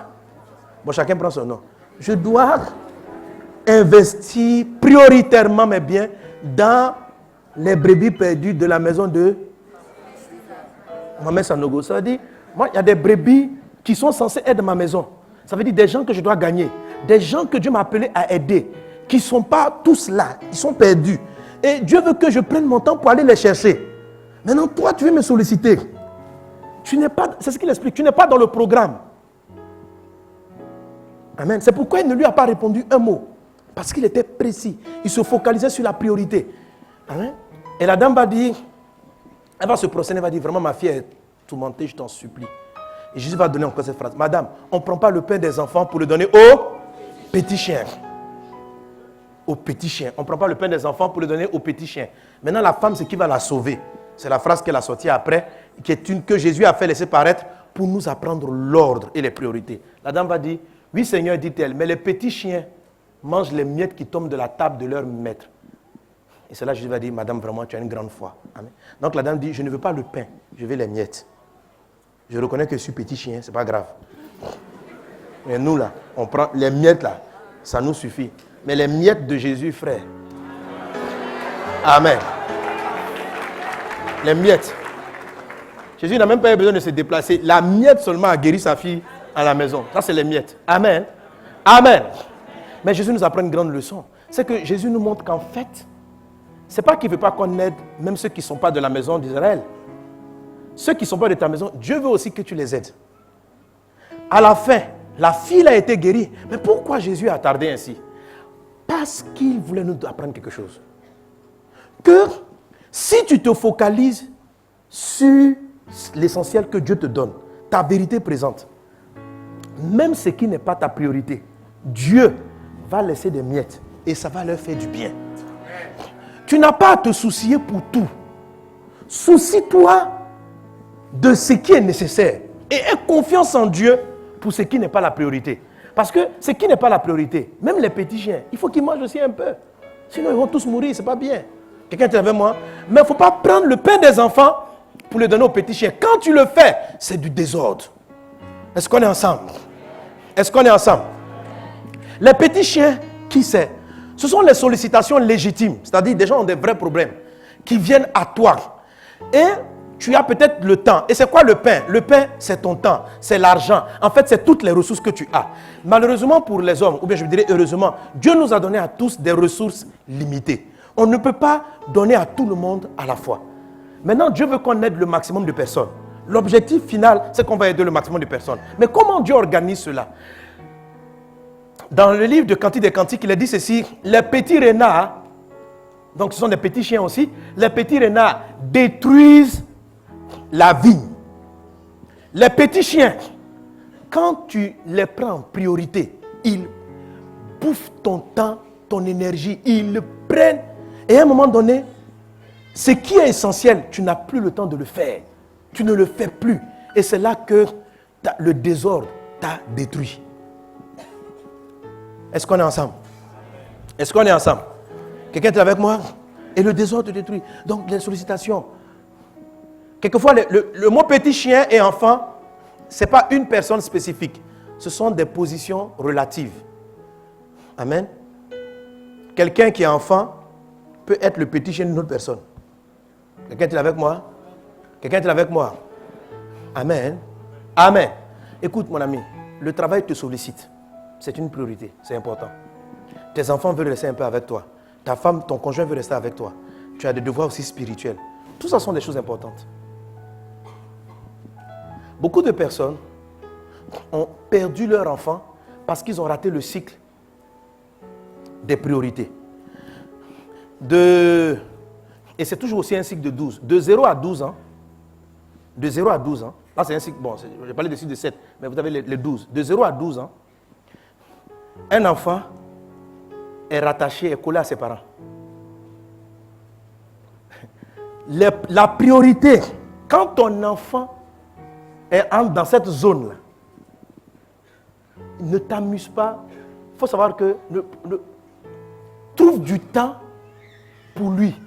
S1: Bon, chacun prend son nom. Je dois investir prioritairement mes biens dans les brebis perdues de la maison de Mohamed Sanogo. Ça veut dire, moi, il y a des brebis qui sont censés être dans ma maison. Ça veut dire des gens que je dois gagner. Des gens que Dieu m'a appelé à aider. Qui ne sont pas tous là. Ils sont perdus. Et Dieu veut que je prenne mon temps pour aller les chercher. Maintenant, toi, tu veux me solliciter. Tu n'es pas, c'est ce qu'il explique, tu n'es pas dans le programme. Amen. C'est pourquoi il ne lui a pas répondu un mot. Parce qu'il était précis. Il se focalisait sur la priorité. Amen. Et la dame va dire, elle va se prosterner, elle va dire, vraiment ma fille est tourmentée, je t'en supplie. Et Jésus va donner encore cette phrase. Madame, on ne prend pas le pain des enfants pour le donner aux petits chiens. Aux petits chiens. On ne prend pas le pain des enfants pour le donner aux petits chiens. Maintenant, la femme, c'est qui va la sauver. C'est la phrase qu'elle a sortie après, qui est une que Jésus a fait laisser paraître pour nous apprendre l'ordre et les priorités. La dame va dire, oui Seigneur, dit-elle, mais les petits chiens mangent les miettes qui tombent de la table de leur maître. Et c'est là que Jésus va dire, madame, vraiment, tu as une grande foi. Amen. Donc la dame dit, je ne veux pas le pain, je veux les miettes. Je reconnais que je suis petit chien, ce n'est pas grave. Mais nous là, on prend les miettes là, ça nous suffit. Mais les miettes de Jésus, frère. Amen. Les miettes. Jésus n'a même pas eu besoin de se déplacer. La miette seulement a guéri sa fille à la maison. Ça, c'est les miettes. Amen. Amen. Mais Jésus nous apprend une grande leçon. C'est que Jésus nous montre qu'en fait, ce n'est pas qu'il ne veut pas qu'on aide même ceux qui ne sont pas de la maison d'Israël. ceux qui ne sont pas de ta maison, Dieu veut aussi que tu les aides. À la fin, la fille a été guérie. Mais pourquoi Jésus a tardé ainsi? Parce qu'il voulait nous apprendre quelque chose. Que si tu te focalises sur l'essentiel que Dieu te donne, ta vérité présente, même ce qui n'est pas ta priorité, Dieu va laisser des miettes et ça va leur faire du bien. Tu n'as pas à te soucier pour tout. Soucie-toi de ce qui est nécessaire et aie confiance en Dieu pour ce qui n'est pas la priorité. Parce que ce qui n'est pas la priorité, même les petits chiens, il faut qu'ils mangent aussi un peu. Sinon, ils vont tous mourir, c'est pas bien. Quelqu'un est avec moi? Mais il ne faut pas prendre le pain des enfants pour le donner aux petits chiens. Quand tu le fais, c'est du désordre. Est-ce qu'on est ensemble? Est-ce qu'on est ensemble? Les petits chiens, qui c'est? Ce sont les sollicitations légitimes. C'est-à-dire des gens ont des vrais problèmes qui viennent à toi. Et tu as peut-être le temps. Et c'est quoi le pain? Le pain, c'est ton temps, c'est l'argent. En fait, c'est toutes les ressources que tu as. Malheureusement pour les hommes, ou bien je dirais heureusement, Dieu nous a donné à tous des ressources limitées. On ne peut pas donner à tout le monde à la fois. Maintenant, Dieu veut qu'on aide le maximum de personnes. L'objectif final, c'est qu'on va aider le maximum de personnes. Mais comment Dieu organise cela? Dans le livre de Cantiques des Cantiques, il est dit ceci: les petits renards, donc ce sont des petits chiens aussi, les petits renards détruisent la vigne. Les petits chiens, quand tu les prends en priorité, ils bouffent ton temps, ton énergie, ils le prennent. Et à un moment donné, ce qui est essentiel, tu n'as plus le temps de le faire. Tu ne le fais plus. Et c'est là que le désordre t'a détruit. Est-ce qu'on est ensemble? Est-ce qu'on est ensemble? Quelqu'un est avec moi? Et le désordre te détruit. Donc les sollicitations. Quelquefois, le mot petit chien et enfant, ce n'est pas une personne spécifique. Ce sont des positions relatives. Amen. Quelqu'un qui est enfant peut être le petit chien d'une autre personne. Quelqu'un est avec moi? Quelqu'un est avec moi? Amen. Amen. Écoute mon ami, le travail te sollicite. C'est une priorité, c'est important. Tes enfants veulent rester un peu avec toi. Ta femme, ton conjoint veut rester avec toi. Tu as des devoirs aussi spirituels. Tout ça sont des choses importantes. Beaucoup de personnes ont perdu leur enfant parce qu'ils ont raté le cycle des priorités. Et c'est toujours aussi un cycle de 12. De 0 à 12 ans. De 0 à 12 ans. Là, c'est un cycle, bon, j'ai parlé de cycle de 7, mais vous avez les 12. De 0 à 12 ans, un enfant est rattaché, est collé à ses parents. La priorité, quand ton enfant entre dans cette zone-là, ne t'amuse pas. Il faut savoir que trouve du temps pour lui.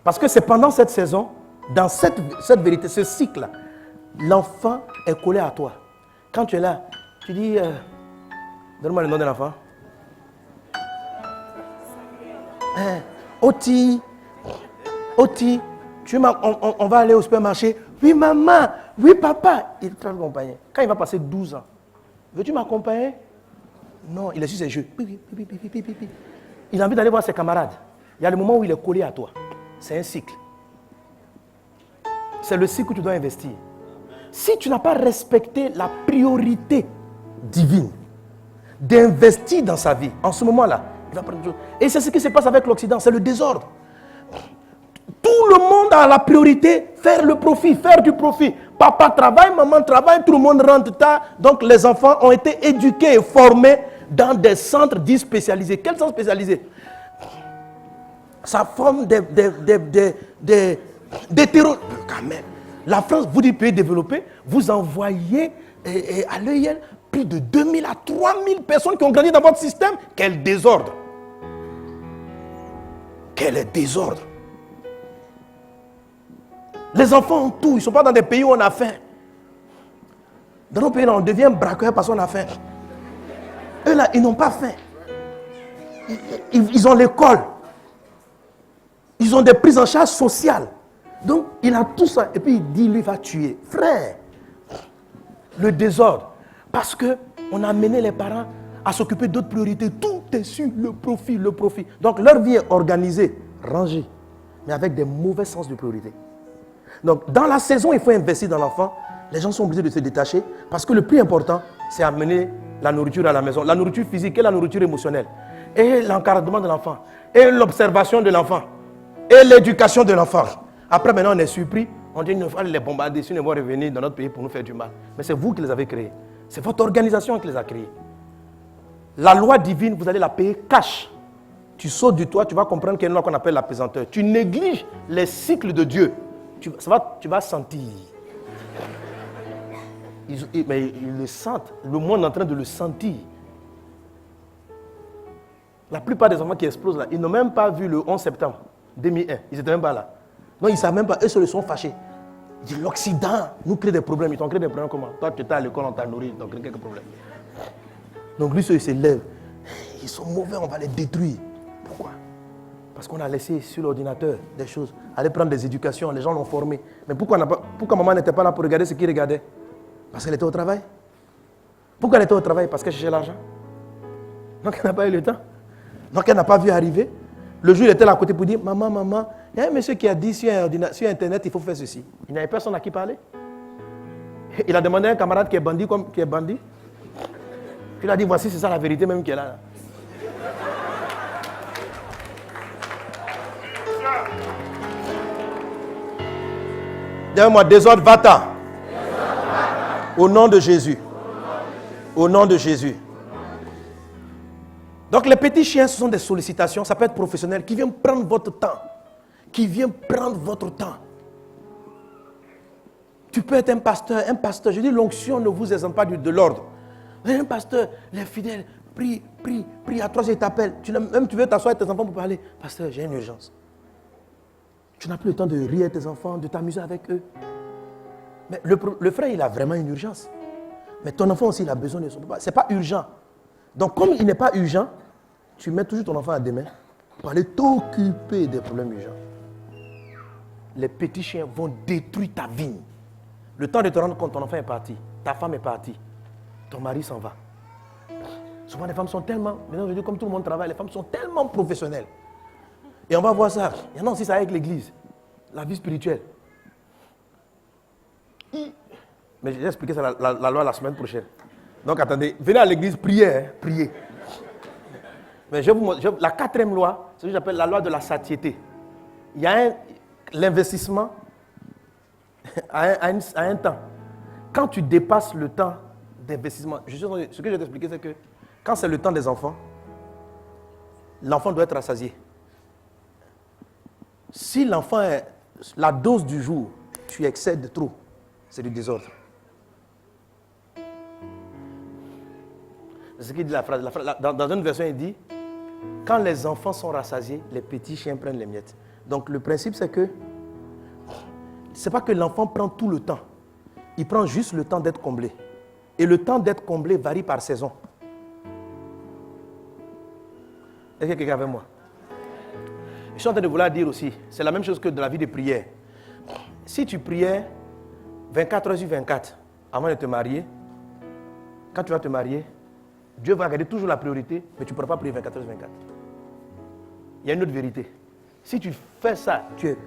S1: Parce que c'est pendant cette saison, dans cette vérité, ce cycle-là, l'enfant est collé à toi. Quand tu es là, tu dis, donne-moi le nom de l'enfant. Oti, on va aller au supermarché. Oui, maman. Oui, papa. Il te accompagner. Quand il va passer 12 ans, veux-tu m'accompagner? Non, il est sur ses jeux. Il a envie d'aller voir ses camarades. Il y a le moment où il est collé à toi. C'est un cycle. C'est le cycle que tu dois investir. Si tu n'as pas respecté la priorité divine d'investir dans sa vie, en ce moment-là, il va prendre. Et c'est ce qui se passe avec l'Occident, c'est le désordre. Tout le monde a la priorité, faire le profit, faire du profit. Papa travaille, maman travaille, tout le monde rentre tard. Donc les enfants ont été éduqués et formés dans des centres dits spécialisés. Quels centres spécialisés? Ça forme des terroristes. Quand même. La France, vous dites pays développé, vous envoyez à l'EIL plus de 2000 à 3000 personnes qui ont grandi dans votre système. Quel désordre! Quel désordre! Les enfants ont tout, ils ne sont pas dans des pays où on a faim. Dans nos pays, là, on devient braqueur parce qu'on a faim. Eux là, ils n'ont pas faim. Ils ont l'école. Ils ont des prises en charge sociales. Donc, il a tout ça. Et puis, il dit, lui va tuer. Frère, le désordre. Parce qu'on a amené les parents à s'occuper d'autres priorités. Tout est sur le profit, le profit. Donc, leur vie est organisée, rangée, mais avec des mauvais sens de priorité. Donc, dans la saison, il faut investir dans l'enfant. Les gens sont obligés de se détacher parce que le plus important, c'est amener la nourriture à la maison. La nourriture physique et la nourriture émotionnelle. Et l'encadrement de l'enfant. Et l'observation de l'enfant. Et l'éducation de l'enfant. Après, maintenant, on est surpris. On dit, il ne faut pas les bombarder, sinon ils vont revenir dans notre pays pour nous faire du mal. Mais c'est vous qui les avez créés. C'est votre organisation qui les a créés. La loi divine, vous allez la payer cash. Tu sautes du toit, tu vas comprendre qu'il y a une loi qu'on appelle la pesanteur. Tu négliges les cycles de Dieu. Tu vas sentir. Mais ils le sentent. Le monde est en train de le sentir. La plupart des enfants qui explosent là, ils n'ont même pas vu le 11 septembre 2001. Ils n'étaient même pas là. Non, ils ne savent même pas. Eux se le sont fâchés. L'Occident nous crée des problèmes. Ils t'ont créé des problèmes comment? Toi, tu étais à l'école, on t'a nourri, ils t'ont créé quelques problèmes. Donc lui, il se lève. Ils sont mauvais, on va les détruire. Pourquoi? Parce qu'on a laissé sur l'ordinateur des choses. Aller prendre des éducations, les gens l'ont formé. Mais pourquoi maman n'était pas là pour regarder ce qu'il regardait? Parce qu'elle était au travail. Pourquoi elle était au travail? Parce qu'elle cherchait l'argent. Donc elle n'a pas eu le temps. Donc elle n'a pas vu arriver. Le jour, il était là à côté pour dire, maman, il y a un monsieur qui a dit sur Internet, il faut faire ceci. Il n'y avait personne à qui parler. Il a demandé à un camarade qui est bandit, Il a dit, voici, c'est ça la vérité même qui est là. Dis-moi, désordre, va-t'en. Au nom de Jésus. Au nom de Jésus. Donc les petits chiens, ce sont des sollicitations, ça peut être professionnel, qui viennent prendre votre temps. Tu peux être un pasteur, je dis l'onction ne vous exempte pas de l'ordre. Un pasteur, les fidèles, prie, à 3 heures, ils t'appellent. Même tu veux t'asseoir avec tes enfants pour parler. Pasteur, j'ai une urgence. Tu n'as plus le temps de rire avec tes enfants, de t'amuser avec eux. Mais le frère, il a vraiment une urgence. Mais ton enfant aussi, il a besoin de son papa. Ce n'est pas urgent. Donc, comme il n'est pas urgent, tu mets toujours ton enfant à des mains pour aller t'occuper des problèmes urgents. Les petits chiens vont détruire ta vie. Le temps de te rendre compte, ton enfant est parti, ta femme est partie, ton mari s'en va. Souvent, les femmes sont tellement, maintenant je dis comme tout le monde travaille, les femmes sont tellement professionnelles. Et on va voir ça. Il y en a aussi ça avec l'église, la vie spirituelle. Mais je vais expliquer ça la loi la semaine prochaine. Donc attendez, venez à l'église, priez. Mais la 4e loi, c'est ce que j'appelle la loi de la satiété. Il y a l'investissement à un temps. Quand tu dépasses le temps d'investissement, ce que je vais t'expliquer, c'est que quand c'est le temps des enfants, l'enfant doit être rassasié. Si l'enfant est la dose du jour, tu excèdes de trop, c'est du désordre. C'est ce qu'il dit la phrase. Dans une version, il dit, quand les enfants sont rassasiés, les petits chiens prennent les miettes. Donc le principe, c'est que ce n'est pas que l'enfant prend tout le temps. Il prend juste le temps d'être comblé. Et le temps d'être comblé varie par saison. Est-ce que quelqu'un avec moi? Je suis en train de vouloir dire aussi, c'est la même chose que de la vie de prière. Si tu priais 24 heures sur 24 avant de te marier, quand tu vas te marier, Dieu va garder toujours la priorité, mais tu ne pourras pas prier 24 heures sur 24. Il y a une autre vérité. Si tu fais ça, tu es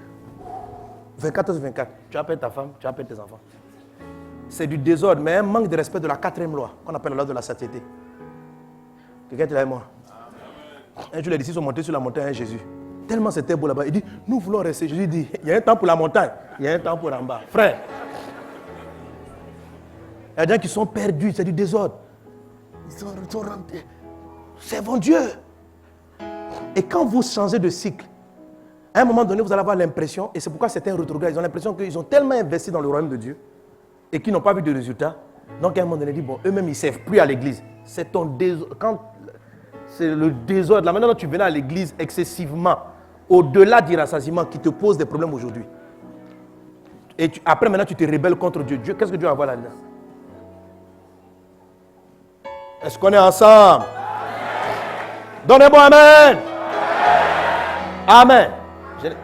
S1: 24 heures sur 24, tu appelles ta femme, tu appelles tes enfants. C'est du désordre, mais un manque de respect de la 4e loi, qu'on appelle la loi de la satiété. Quelqu'un est là avec moi? Un jour, les disciples sont montés sur la montagne avec Jésus. Tellement c'était beau là-bas. Il dit, nous voulons rester. Jésus dit, il y a un temps pour la montagne, il y a un temps pour en bas. Frère, il y a des gens qui sont perdus, c'est du désordre. Ils sont rentrés. Servons Dieu. Et quand vous changez de cycle, à un moment donné, vous allez avoir l'impression, et c'est pourquoi certains rétrogrades, ils ont l'impression qu'ils ont tellement investi dans le royaume de Dieu et qu'ils n'ont pas vu de résultats. Donc à un moment donné, ils disent, bon, eux-mêmes, ils ne servent plus à l'église. C'est ton désordre. C'est le désordre. Là, maintenant, tu venais à l'église excessivement, au-delà du rassasiement qui te pose des problèmes aujourd'hui. Et après, maintenant, tu te rebelles contre Dieu. Qu'est-ce que Dieu va voir là-dedans? Est-ce qu'on est ensemble? Donnez-moi Amen. Amen. Il ne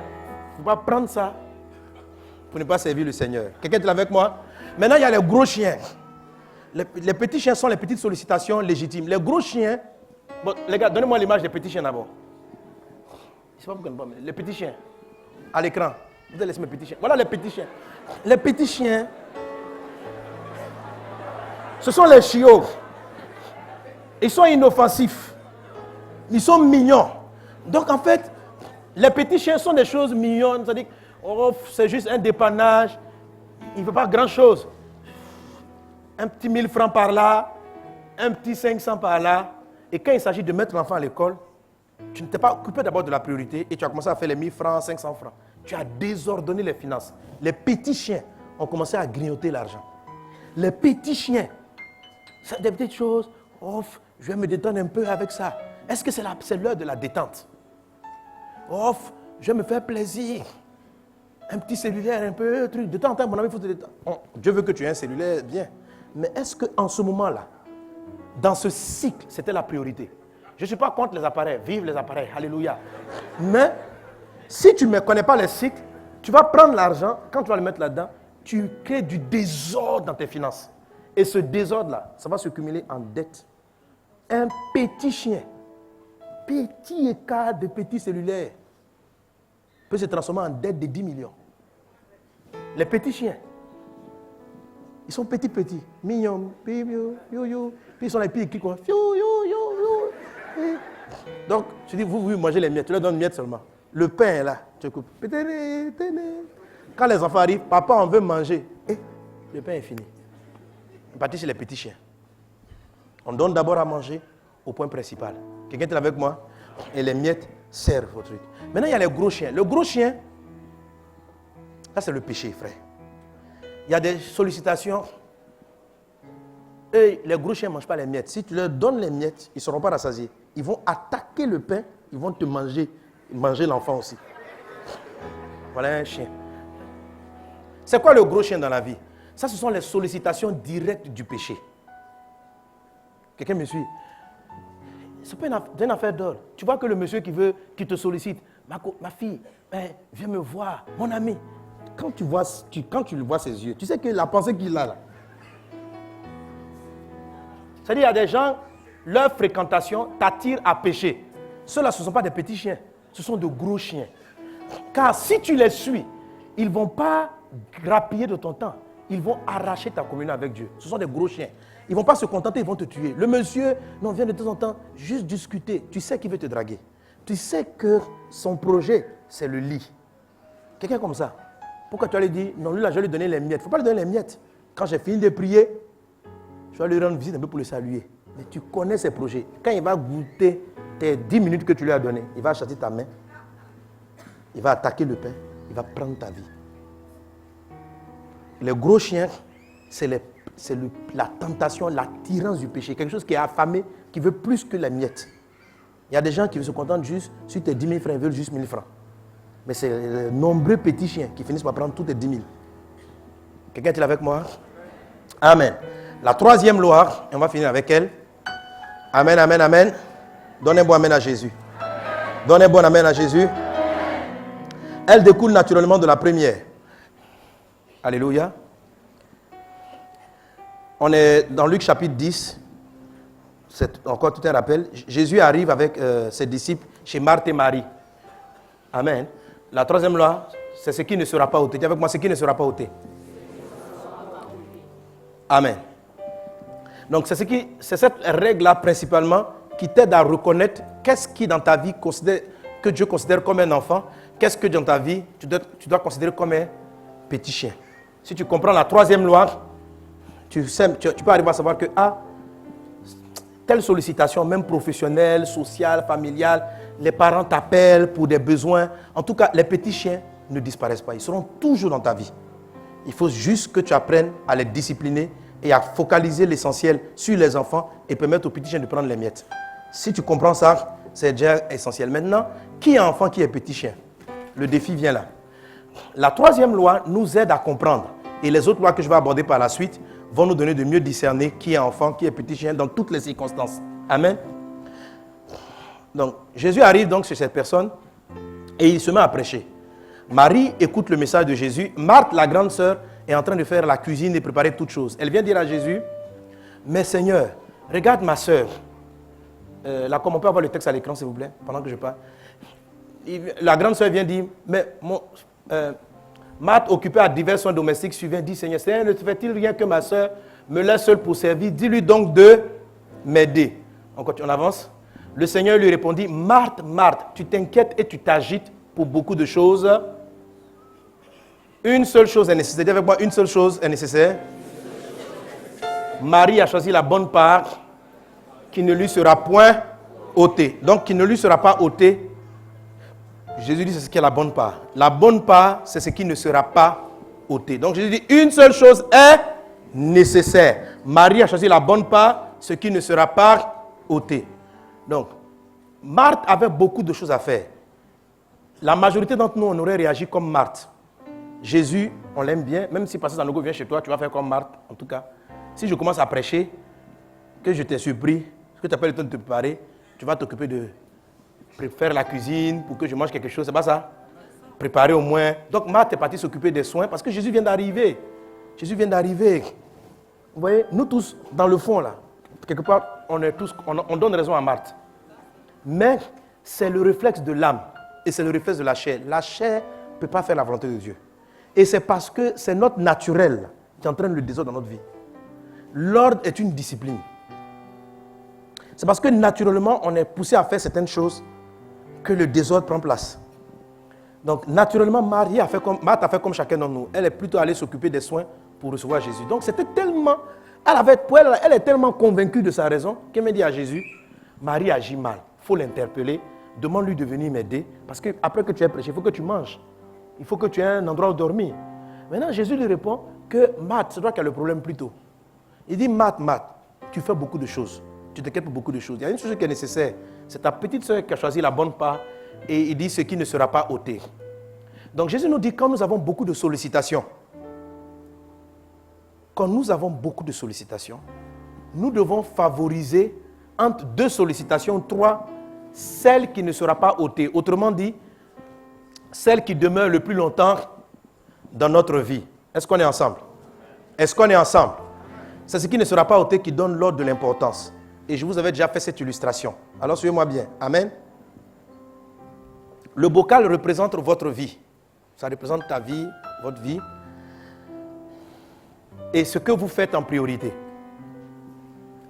S1: faut pas prendre ça pour ne pas servir le Seigneur. Quelqu'un est là avec moi? Maintenant, il y a les gros chiens. Les petits chiens sont les petites sollicitations légitimes. Les gros chiens, bon, les gars, donnez-moi l'image des petits chiens d'abord. Je ne sais pas pourquoi, mais les petits chiens, à l'écran. Vous allez laisser mes petits chiens. Voilà les petits chiens. Les petits chiens, ce sont les chiots. Ils sont inoffensifs. Ils sont mignons. Donc en fait, les petits chiens sont des choses mignonnes. C'est-à-dire, oh, c'est juste un dépannage. Il ne veut pas grand-chose. Un petit 1000 francs par là, un petit 500 par là. Et quand il s'agit de mettre l'enfant à l'école, tu ne t'es pas occupé d'abord de la priorité et tu as commencé à faire les 1000 francs, 500 francs. Tu as désordonné les finances. Les petits chiens ont commencé à grignoter l'argent. Les petits chiens, c'est des petites choses. Oh, je vais me détendre un peu avec ça. Est-ce que c'est l'heure de la détente? Oh, je vais me faire plaisir. Un petit cellulaire, un peu, un truc. De temps en temps, mon ami, il faut te détendre. Oh, Dieu veut que tu aies un cellulaire, bien. Mais est-ce qu'en ce moment-là, dans ce cycle, c'était la priorité? Je ne suis pas contre les appareils. Vive les appareils. Alléluia. Mais, si tu ne connais pas les cycles, tu vas prendre l'argent, quand tu vas le mettre là-dedans, tu crées du désordre dans tes finances. Et ce désordre-là, ça va se cumuler en dette. Un petit chien, petit écart de petit cellulaire, peut se transformer en dette de 10 millions. Les petits chiens, ils sont petits, mignons, puis ils sont les petits qui quoi. Donc, tu dis, vous mangez les miettes, tu leur donnes miettes seulement. Le pain est là, tu coupes. Quand les enfants arrivent, papa, on veut manger. Et le pain est fini. On partit chez les petits chiens. On donne d'abord à manger au point principal. Quelqu'un est avec moi? Et les miettes servent au truc. Maintenant, il y a les gros chiens. Le gros chien, ça c'est le péché, frère. Il y a des sollicitations. Et les gros chiens ne mangent pas les miettes. Si tu leur donnes les miettes, ils ne seront pas rassasiés. Ils vont attaquer le pain, ils vont te manger l'enfant aussi. Voilà un chien. C'est quoi le gros chien dans la vie? Ça, ce sont les sollicitations directes du péché. Quelqu'un me suit? C'est pas une affaire d'or. Tu vois que le monsieur qui te sollicite, ma fille, viens me voir, mon ami. Quand tu le vois ses yeux, tu sais que la pensée qu'il a là. C'est-à-dire, il y a des gens, leur fréquentation t'attire à pécher. Ceux-là, ce ne sont pas des petits chiens, ce sont de gros chiens. Car si tu les suis, ils ne vont pas grappiller de ton temps. Ils vont arracher ta communion avec Dieu. Ce sont des gros chiens. Ils ne vont pas se contenter, ils vont te tuer. Le monsieur, non, vient de temps en temps juste discuter. Tu sais qu'il veut te draguer. Tu sais que son projet, c'est le lit. Quelqu'un comme ça. Pourquoi tu vas lui dire, non, lui là, je vais lui donner les miettes. Il ne faut pas lui donner les miettes. Quand j'ai fini de prier, je vais lui rendre visite un peu pour le saluer. Mais tu connais ses projets. Quand il va goûter tes 10 minutes que tu lui as données, il va chasser ta main. Il va attaquer le pain. Il va prendre ta vie. Les gros chiens, c'est la tentation, l'attirance du péché. Quelque chose qui est affamé, qui veut plus que la miette. Il y a des gens qui se contentent juste, sur tes 10 000 francs, ils veulent juste 1000 francs. Mais c'est les nombreux petits chiens qui finissent par prendre tous tes 10 000. Quelqu'un est-il avec moi? Amen. La troisième loi, et on va finir avec elle. Amen, amen, amen. Donnez un bon amen à Jésus. Donnez un bon amen à Jésus. Elle découle naturellement de la première. Alléluia. On est dans Luc chapitre 10. C'est encore tout un rappel. Jésus arrive avec ses disciples chez Marthe et Marie. Amen. La troisième loi, c'est ce qui ne sera pas ôté. Dis avec moi, ce qui ne sera pas ôté. Amen. Donc c'est cette règle-là principalement qui t'aide à reconnaître qu'est-ce qui dans ta vie que Dieu considère comme un enfant, qu'est-ce que dans ta vie tu dois considérer comme un petit chien. Si tu comprends la troisième loi, tu peux arriver à savoir que telle sollicitation, même professionnelle, sociale, familiale, les parents t'appellent pour des besoins. En tout cas, les petits chiens ne disparaissent pas. Ils seront toujours dans ta vie. Il faut juste que tu apprennes à les discipliner et à focaliser l'essentiel sur les enfants et permettre aux petits chiens de prendre les miettes. Si tu comprends ça, c'est déjà essentiel. Maintenant, qui est enfant, qui est petit chien? Le défi vient là. La troisième loi nous aide à comprendre. Et les autres lois que je vais aborder par la suite vont nous donner de mieux discerner qui est enfant, qui est petit chien dans toutes les circonstances. Amen. Donc, Jésus arrive donc chez cette personne et il se met à prêcher. Marie écoute le message de Jésus. Marthe, la grande sœur, est en train de faire la cuisine et préparer toutes choses. Elle vient dire à Jésus, mais Seigneur, regarde ma sœur. Là, comme on peut avoir le texte à l'écran, s'il vous plaît, pendant que je parle. La grande sœur vient dire, mais Marthe, occupée à divers soins domestiques, suivant, dit, Seigneur, ne te fait-il rien que ma soeur me laisse seule pour servir? Dis-lui donc de m'aider. On avance. Le Seigneur lui répondit, Marthe, Marthe, tu t'inquiètes et tu t'agites pour beaucoup de choses. Une seule chose est nécessaire. Dis avec moi, une seule chose est nécessaire. Marie a choisi la bonne part qui ne lui sera point ôtée. Donc, qui ne lui sera pas ôtée. Jésus dit, c'est ce qui est la bonne part. La bonne part, c'est ce qui ne sera pas ôté. Donc, Jésus dit, une seule chose est nécessaire. Marie a choisi la bonne part, ce qui ne sera pas ôté. Donc, Marthe avait beaucoup de choses à faire. La majorité d'entre nous, on aurait réagi comme Marthe. Jésus, on l'aime bien, même si Pasteur Sanogo vient chez toi, tu vas faire comme Marthe, en tout cas. Si je commence à prêcher, que je t'ai surpris, que tu n'as pas le temps de te préparer, tu vas t'occuper de faire la cuisine pour que je mange quelque chose, c'est pas ça? Préparer au moins. Donc Marthe est partie s'occuper des soins parce que Jésus vient d'arriver. Jésus vient d'arriver. Vous voyez, nous tous, dans le fond là, quelque part, on donne raison à Marthe. Mais c'est le réflexe de l'âme et c'est le réflexe de la chair. La chair ne peut pas faire la volonté de Dieu. Et c'est parce que c'est notre naturel qui entraîne le désordre dans notre vie. L'ordre est une discipline. C'est parce que naturellement, on est poussé à faire certaines choses que le désordre prend place. Donc, naturellement, Marthe a fait comme chacun d'entre nous. Elle est plutôt allée s'occuper des soins pour recevoir Jésus. Donc, c'était tellement... Elle est tellement convaincue de sa raison qu'elle m'a dit à Jésus, Marie agit mal. Il faut l'interpeller. Demande-lui de venir m'aider. Parce qu'après que tu aies prêché, il faut que tu manges. Il faut que tu aies un endroit où dormir. Maintenant, Jésus lui répond que Marthe, c'est toi qui as le problème plus tôt. Il dit, Marthe, tu fais beaucoup de choses. Tu t'inquiètes pour beaucoup de choses. Il y a une chose qui est nécessaire. C'est ta petite soeur qui a choisi la bonne part. Et il dit ce qui ne sera pas ôté. Donc Jésus nous dit, quand nous avons beaucoup de sollicitations, nous devons favoriser entre 2 sollicitations, 3, celle qui ne sera pas ôtée. Autrement dit, celle qui demeure le plus longtemps dans notre vie. Est-ce qu'on est ensemble? Est-ce qu'on est ensemble? C'est ce qui ne sera pas ôté qui donne l'ordre de l'importance. Et je vous avais déjà fait cette illustration. Alors suivez-moi bien. Amen. Le bocal représente votre vie. Ça représente ta vie, votre vie. Et ce que vous faites en priorité.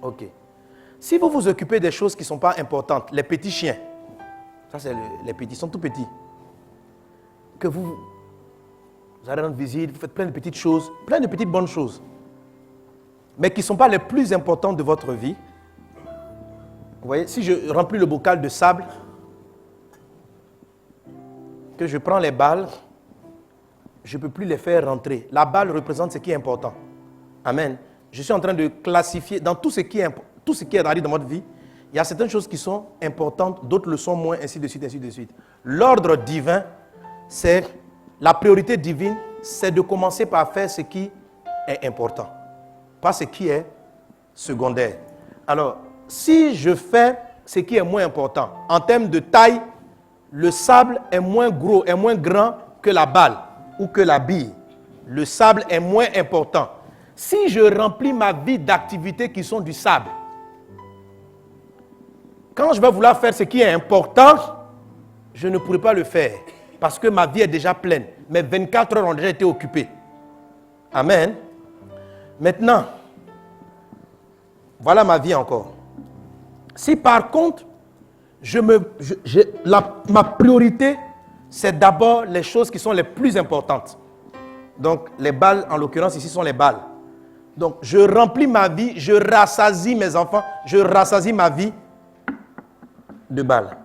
S1: Ok. Si vous vous occupez des choses qui ne sont pas importantes, les petits chiens, ça c'est les petits, ils sont tout petits. Que vous allez rendre visite, vous faites plein de petites choses, plein de petites bonnes choses. Mais qui ne sont pas les plus importantes de votre vie. Vous voyez, si je remplis le bocal de sable, que je prends les balles, je ne peux plus les faire rentrer. La balle représente ce qui est important. Amen. Je suis en train de classifier, dans tout ce qui arrive dans votre vie, il y a certaines choses qui sont importantes, d'autres le sont moins, ainsi de suite, ainsi de suite. L'ordre divin, c'est, la priorité divine, c'est de commencer par faire ce qui est important, pas ce qui est secondaire. Alors, si je fais ce qui est moins important, en termes de taille, le sable est moins gros, est moins grand que la balle ou que la bille. Le sable est moins important. Si je remplis ma vie d'activités qui sont du sable, quand je vais vouloir faire ce qui est important, je ne pourrai pas le faire parce que ma vie est déjà pleine. Mes 24 heures ont déjà été occupées. Amen. Maintenant, voilà ma vie encore. Si par contre, ma priorité, c'est d'abord les choses qui sont les plus importantes. Donc, les balles, en l'occurrence, ici sont les balles. Donc, je remplis ma vie, je rassasie mes enfants, je rassasie ma vie de balles.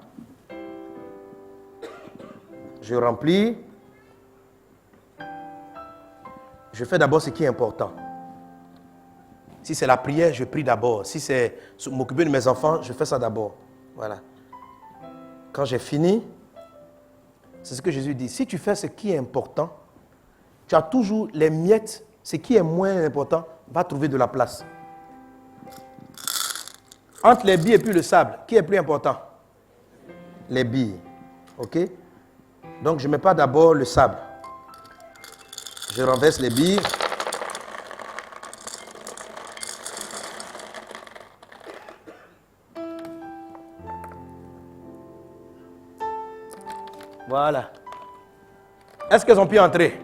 S1: Je remplis. Je fais d'abord ce qui est important. Si c'est la prière, je prie d'abord. Si c'est m'occuper de mes enfants, je fais ça d'abord. Voilà. Quand j'ai fini, c'est ce que Jésus dit. Si tu fais ce qui est important, tu as toujours les miettes. Ce qui est moins important va trouver de la place. Entre les billes et puis le sable, qui est plus important? Les billes. Ok? Donc je ne mets pas d'abord le sable. Je renverse les billes. Voilà. Est-ce qu'elles ont pu entrer?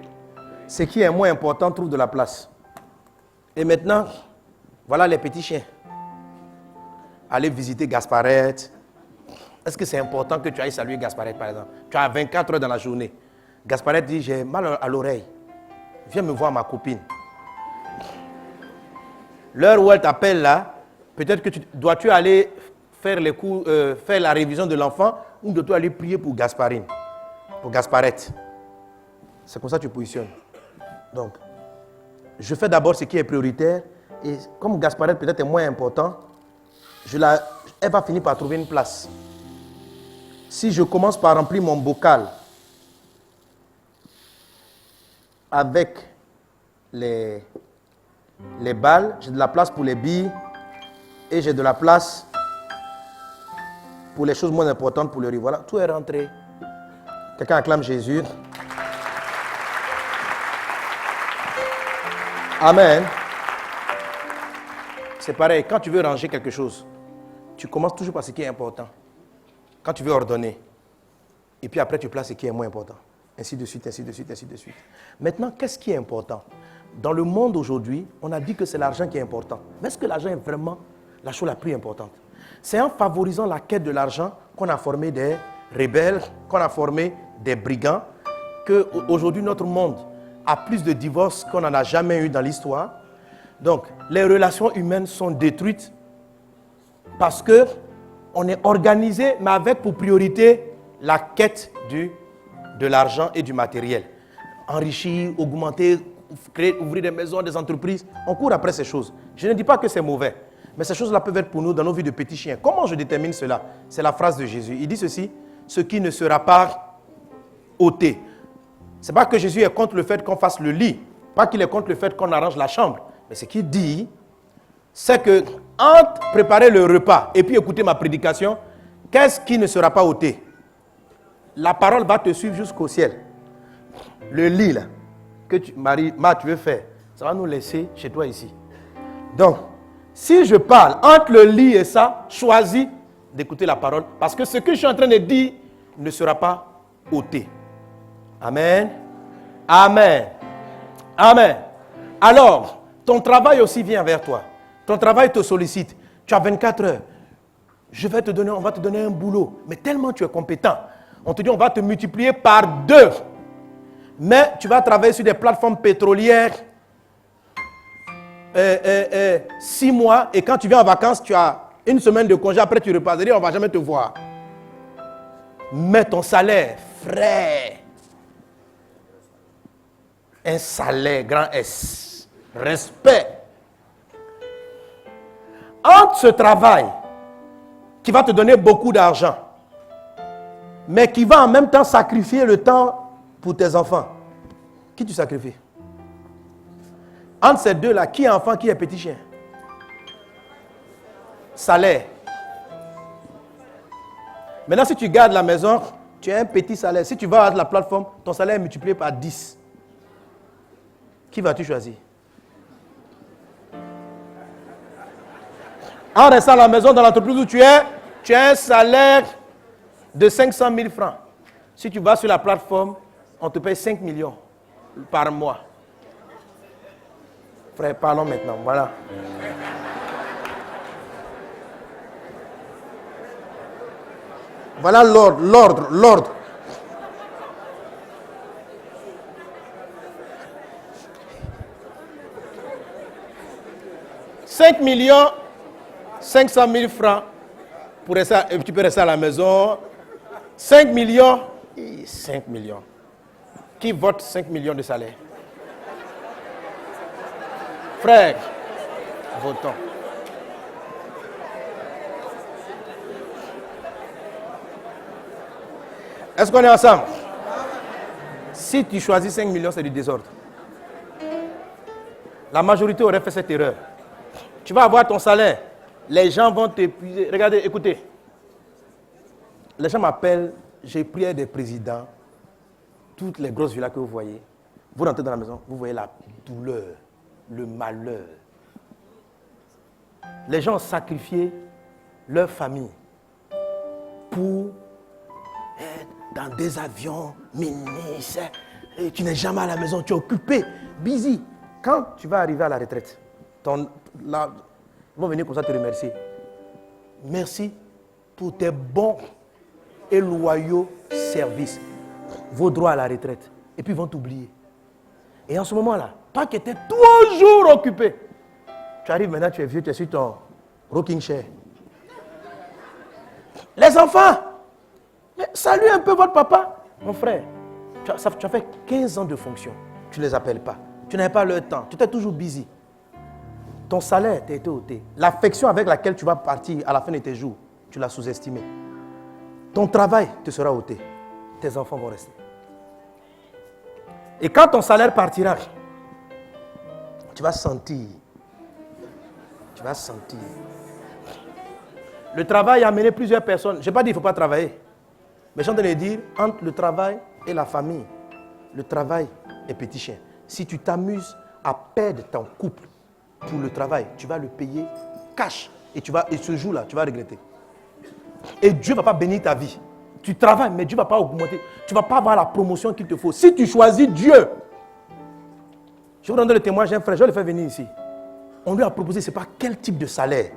S1: ce qui est moins important trouve de la place. Et maintenant, voilà les petits chiens. Allez visiter Gasparette. Est-ce que c'est important que tu ailles saluer Gasparette, par exemple? Tu as 24 heures dans la journée. Gasparette dit, j'ai mal à l'oreille. Viens me voir ma copine. L'heure où elle t'appelle là, peut-être que dois-tu aller faire les cours, faire la révision de l'enfant, ou dois-tu aller prier pour Gasparine, pour Gasparette. C'est comme ça que tu positionnes. Donc, je fais d'abord ce qui est prioritaire, et comme Gasparette peut-être est moins important, elle va finir par trouver une place. Si je commence par remplir mon bocal avec les balles, j'ai de la place pour les billes et j'ai de la place pour les choses moins importantes pour le riz. Voilà, tout est rentré. Quelqu'un acclame Jésus. Amen. C'est pareil, quand tu veux ranger quelque chose, tu commences toujours par ce qui est important. Quand tu veux ordonner, et puis après tu places ce qui est moins important. Ainsi de suite, ainsi de suite, ainsi de suite. Maintenant, qu'est-ce qui est important? Dans le monde aujourd'hui, on a dit que c'est l'argent qui est important. Mais est-ce que l'argent est vraiment la chose la plus importante? C'est en favorisant la quête de l'argent qu'on a formé des rebelles, qu'on a formé des brigands, qu'aujourd'hui notre monde a plus de divorces qu'on n'en a jamais eu dans l'histoire. Donc, les relations humaines sont détruites parce qu'on est organisé, mais avec pour priorité la quête de l'argent et du matériel. Enrichir, augmenter, créer, ouvrir des maisons, des entreprises. On court après ces choses. Je ne dis pas que c'est mauvais, mais ces choses-là peuvent être pour nous dans nos vies de petits chiens. Comment je détermine cela? C'est la phrase de Jésus. Il dit ceci, ce qui ne sera pas ôté. Ce n'est pas que Jésus est contre le fait qu'on fasse le lit, pas qu'il est contre le fait qu'on arrange la chambre. Mais ce qu'il dit, c'est que entre préparer le repas et puis écouter ma prédication, qu'est-ce qui ne sera pas ôté? La parole va te suivre jusqu'au ciel. Le lit là, que tu veux faire, ça va nous laisser chez toi ici. Donc, si je parle entre le lit et ça, choisis d'écouter la parole, parce que ce que je suis en train de dire ne sera pas ôté. Amen. Amen. Amen. Alors, ton travail aussi vient vers toi. Ton travail te sollicite. Tu as 24 heures. On va te donner un boulot. Mais tellement tu es compétent. On te dit, on va te multiplier par 2. Mais tu vas travailler sur des plateformes pétrolières 6 mois. Et quand tu viens en vacances, tu as une semaine de congé. Après, tu repars. On ne va jamais te voir. Mais ton salaire, frère. Un salaire, grand S. Respect. Entre ce travail qui va te donner beaucoup d'argent, mais qui va en même temps sacrifier le temps pour tes enfants, qui tu sacrifies? Entre ces deux-là, qui est enfant, qui est petit chien? Salaire. Maintenant, si tu gardes la maison, tu as un petit salaire. Si tu vas à la plateforme, ton salaire est multiplié par 10. Qui vas-tu choisir? En restant à la maison, dans l'entreprise où tu as un salaire de 500 000 francs. Si tu vas sur la plateforme, on te paye 5 millions par mois. Frère, parlons maintenant. Voilà. Voilà l'ordre. 5 millions 500 000 francs pour rester, tu peux rester à la maison. 5 millions. 5 millions. Qui vote 5 millions de salaire? Frère, votons. Est-ce qu'on est ensemble? Si tu choisis 5 millions, c'est du désordre. La majorité aurait fait cette erreur. Tu vas avoir ton salaire. Les gens vont t'épuiser. Regardez, écoutez. Les gens m'appellent, j'ai prié des présidents, toutes les grosses villas que vous voyez. Vous rentrez dans la maison, vous voyez la douleur, le malheur. Les gens ont sacrifié leur famille pour être dans des avions, ministres, Et tu n'es jamais à la maison, tu es occupé, busy. Quand tu vas arriver à la retraite, ils vont venir comme ça te remercier. Merci pour tes bons et loyaux services. Vos droits à la retraite. Et puis ils vont t'oublier. Et en ce moment-là, toi qui étais toujours occupé, tu arrives maintenant, tu es vieux, tu es sur ton rocking chair. Les enfants, saluez un peu votre papa. Mon frère, tu as fait 15 ans de fonction. Tu ne les appelles pas. Tu n'avais pas le temps. Tu étais toujours busy. Ton salaire t'a été ôté. L'affection avec laquelle tu vas partir à la fin de tes jours, tu l'as sous-estimé. Ton travail te sera ôté. Tes enfants vont rester. Et quand ton salaire partira, tu vas sentir. Tu vas sentir. Le travail a amené plusieurs personnes. Je n'ai pas dit qu'il ne faut pas travailler. Mais je suis en train de dire, entre le travail et la famille, le travail est petit chien. Si tu t'amuses à perdre ton couple pour le travail, tu vas le payer cash. Et ce jour-là, tu vas regretter. Et Dieu ne va pas bénir ta vie. Tu travailles, mais Dieu ne va pas augmenter. Tu ne vas pas avoir la promotion qu'il te faut. Si tu choisis Dieu, je vous donne le témoin, j'ai un frère, je vais le faire venir ici. On lui a proposé, c'est pas quel type de salaire,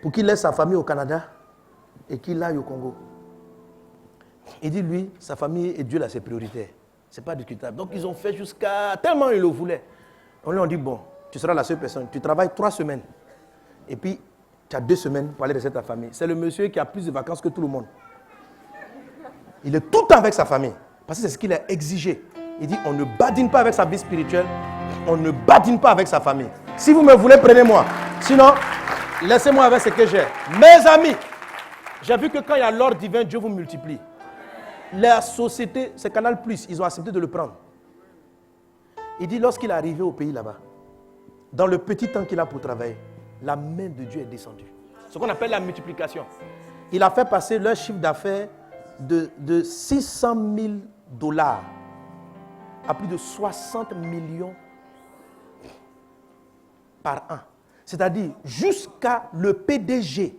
S1: pour qu'il laisse sa famille au Canada et qu'il aille au Congo. Il dit, lui, sa famille et Dieu, là, c'est prioritaire. Ce n'est pas discutable. Donc, ils ont fait jusqu'à... Tellement ils le voulaient. On lui a dit, bon, tu seras la seule personne. Tu travailles 3 semaines. Et puis, tu as 2 semaines pour aller rester ta famille. C'est le monsieur qui a plus de vacances que tout le monde. Il est tout le temps avec sa famille. Parce que c'est ce qu'il a exigé. Il dit, on ne badine pas avec sa vie spirituelle. On ne badine pas avec sa famille. Si vous me voulez, prenez-moi. Sinon, laissez-moi avec ce que j'ai. Mes amis, j'ai vu que quand il y a l'ordre divin, Dieu vous multiplie. La société, c'est Canal+, ils ont accepté de le prendre. Il dit, lorsqu'il est arrivé au pays là-bas, dans le petit temps qu'il a pour travailler, la main de Dieu est descendue. Ce qu'on appelle la multiplication. Il a fait passer leur chiffre d'affaires de 600 000 $ à plus de 60 millions par an. C'est-à-dire, jusqu'à le PDG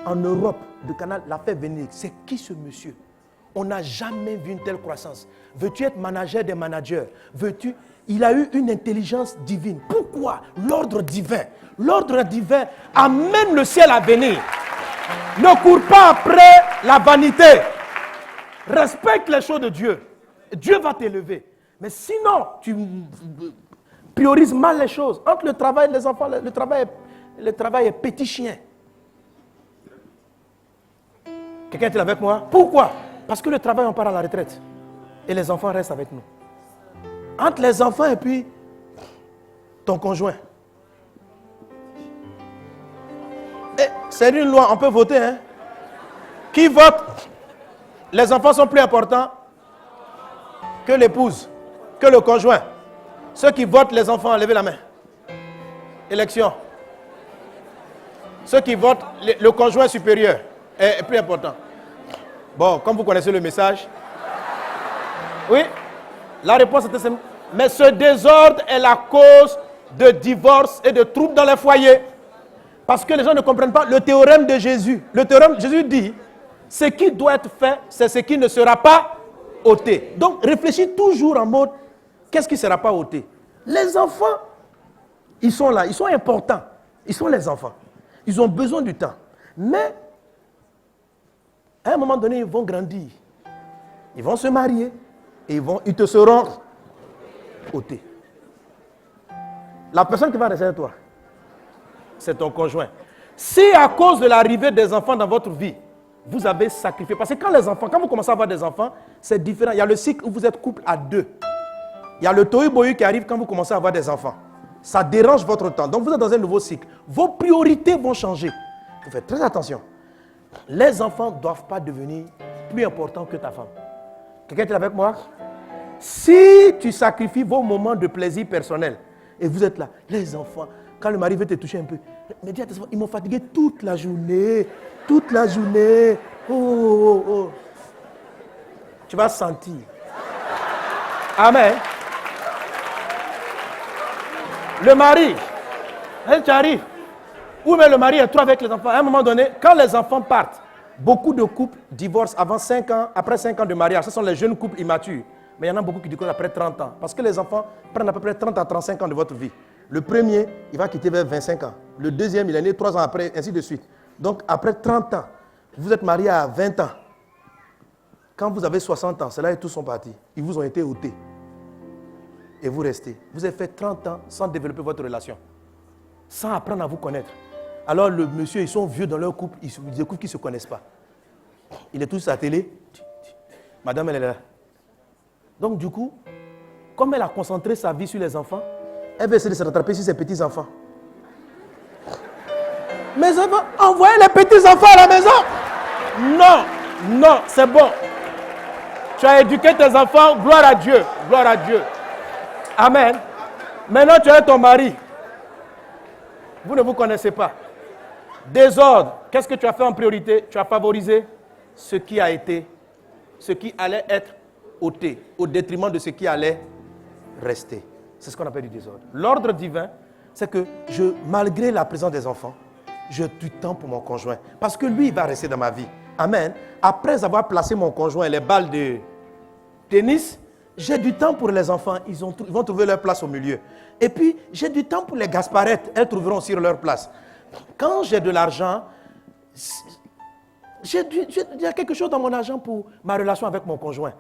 S1: en Europe de Canal l'a fait venir. C'est qui ce monsieur? On n'a jamais vu une telle croissance. Veux-tu être manager des managers? Veux-tu? Il a eu une intelligence divine. Pourquoi? L'ordre divin. L'ordre divin amène le ciel à venir. Ne cours pas après la vanité. Respecte les choses de Dieu. Dieu va t'élever. Mais sinon, tu priorises mal les choses. Entre le travail et les enfants, le travail est petit chien. Quelqu'un est avec moi? Pourquoi? Parce que le travail, on part à la retraite. Et les enfants restent avec nous. Entre les enfants et puis ton conjoint. C'est une loi, on peut voter. Hein? Qui vote? Les enfants sont plus importants que l'épouse, que le conjoint. Ceux qui votent les enfants, levez la main. Élection. Ceux qui votent le conjoint supérieur est plus important. Bon, comme vous connaissez le message. Oui, la réponse était simple. Mais ce désordre est la cause de divorce et de troubles dans les foyers. Parce que les gens ne comprennent pas le théorème de Jésus. Le théorème, Jésus dit, ce qui doit être fait, c'est ce qui ne sera pas ôté. Donc, réfléchis toujours en mode, qu'est-ce qui ne sera pas ôté? Les enfants, ils sont là, ils sont importants. Ils sont les enfants. Ils ont besoin du temps. Mais, à un moment donné, ils vont grandir. Ils vont se marier. Et ils te seront ôtés. La personne qui va rester avec toi, c'est ton conjoint. Si à cause de l'arrivée des enfants dans votre vie, vous avez sacrifié. Parce que quand vous commencez à avoir des enfants, c'est différent. Il y a le cycle où vous êtes couple à 2. Il y a le tohu-bohu qui arrive quand vous commencez à avoir des enfants. Ça dérange votre temps. Donc vous êtes dans un nouveau cycle. Vos priorités vont changer. Il faut faire très attention. Les enfants ne doivent pas devenir plus importants que ta femme. Quelqu'un est avec moi? Si tu sacrifies vos moments de plaisir personnel et vous êtes là, les enfants, quand le mari veut te toucher un peu, mais dis à tes enfants, ils m'ont fatigué toute la journée. Toute la journée. Oh. Tu vas sentir. Amen. Le mari, tu arrives. Où mais le mari est trop avec les enfants. À un moment donné, quand les enfants partent, beaucoup de couples divorcent avant 5 ans, après 5 ans de mariage. Ce sont les jeunes couples immatures. Mais il y en a beaucoup qui décollent après 30 ans. Parce que les enfants prennent à peu près 30 à 35 ans de votre vie. Le premier, il va quitter vers 25 ans. Le deuxième, il est né 3 ans après, ainsi de suite. Donc, après 30 ans, vous êtes marié à 20 ans. Quand vous avez 60 ans, ceux-là, tous sont partis. Ils vous ont été ôtés. Et vous restez. Vous avez fait 30 ans sans développer votre relation. Sans apprendre à vous connaître. Alors, le monsieur, ils sont vieux dans leur couple, ils découvrent qu'ils ne se connaissent pas. Il est tous à la télé. Madame, elle est là. Donc, du coup, comme elle a concentré sa vie sur les enfants, elle va essayer de se rattraper sur ses petits-enfants. Mes enfants, envoyez les petits-enfants à la maison. Non, non, c'est bon. Tu as éduqué tes enfants, gloire à Dieu, gloire à Dieu. Amen. Maintenant, tu as ton mari. Vous ne vous connaissez pas. Désordre. Qu'est-ce que tu as fait en priorité? Tu as favorisé ce qui a été, ce qui allait être ôté, au détriment de ce qui allait rester. C'est ce qu'on appelle du désordre. L'ordre divin, c'est que malgré la présence des enfants, j'ai du temps pour mon conjoint. Parce que lui, il va rester dans ma vie. Amen. Après avoir placé mon conjoint les balles de tennis, j'ai du temps pour les enfants. Ils vont trouver leur place au milieu. Et puis, j'ai du temps pour les Gasparettes. Elles trouveront aussi leur place. Quand j'ai de l'argent, il y a quelque chose dans mon argent pour ma relation avec mon conjoint.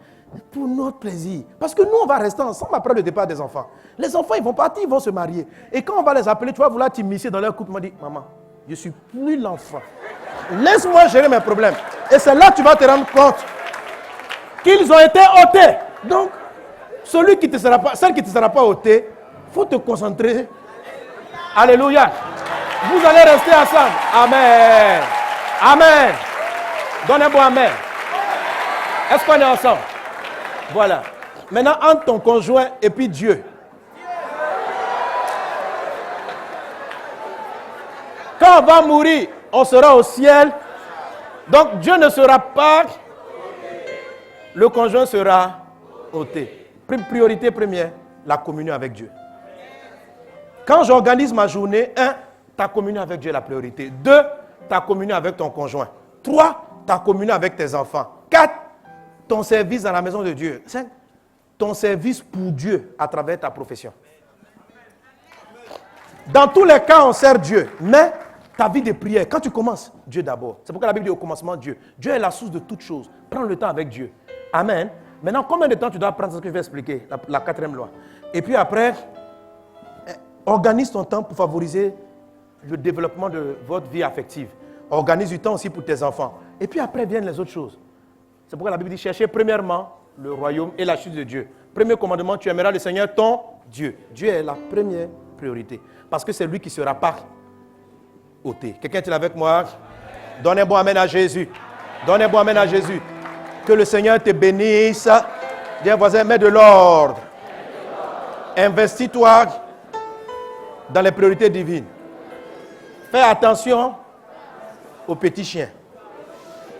S1: Pour notre plaisir. Parce que nous, on va rester ensemble après le départ des enfants. Les enfants, ils vont partir, ils vont se marier. Et quand on va les appeler, tu vas vouloir t'immiscer dans leur couple. Ils m'ont dit, maman, je ne suis plus l'enfant. Laisse-moi gérer mes problèmes. Et c'est là que tu vas te rendre compte qu'ils ont été ôtés. Donc, celle qui ne te sera pas ôtée, il faut te concentrer. Alléluia. Vous allez rester ensemble. Amen. Amen. Donnez-moi amen. Est-ce qu'on est ensemble? Voilà. Maintenant, entre ton conjoint et puis Dieu. Quand on va mourir, on sera au ciel. Donc Dieu ne sera pas. Le conjoint sera ôté. Priorité première, la communion avec Dieu. Quand j'organise ma journée, 1, ta communion avec Dieu est la priorité. 2, ta communion avec ton conjoint. 3, ta communion avec tes enfants. 4, ton service dans la maison de Dieu. 5, ton service pour Dieu à travers ta profession. Dans tous les cas, on sert Dieu. Mais ta vie de prière, quand tu commences, Dieu d'abord. C'est pourquoi la Bible dit au commencement Dieu. Dieu est la source de toutes choses. Prends le temps avec Dieu. Amen. Maintenant, combien de temps tu dois prendre? C'est ce que je vais expliquer, la 4e loi. Et puis après, organise ton temps pour favoriser le développement de votre vie affective. Organise du temps aussi pour tes enfants. Et puis après viennent les autres choses. C'est pourquoi la Bible dit, cherchez premièrement le royaume et la chute de Dieu. Premier commandement, tu aimeras le Seigneur ton Dieu. Dieu est la première priorité. Parce que c'est lui qui sera pas ôté. Quelqu'un est avec moi? Donnez-moi amen à Jésus. Donnez-moi amen à Jésus. Que le Seigneur te bénisse. Dis voisin, mets de l'ordre. Investis-toi dans les priorités divines. Fais attention aux petits chiens.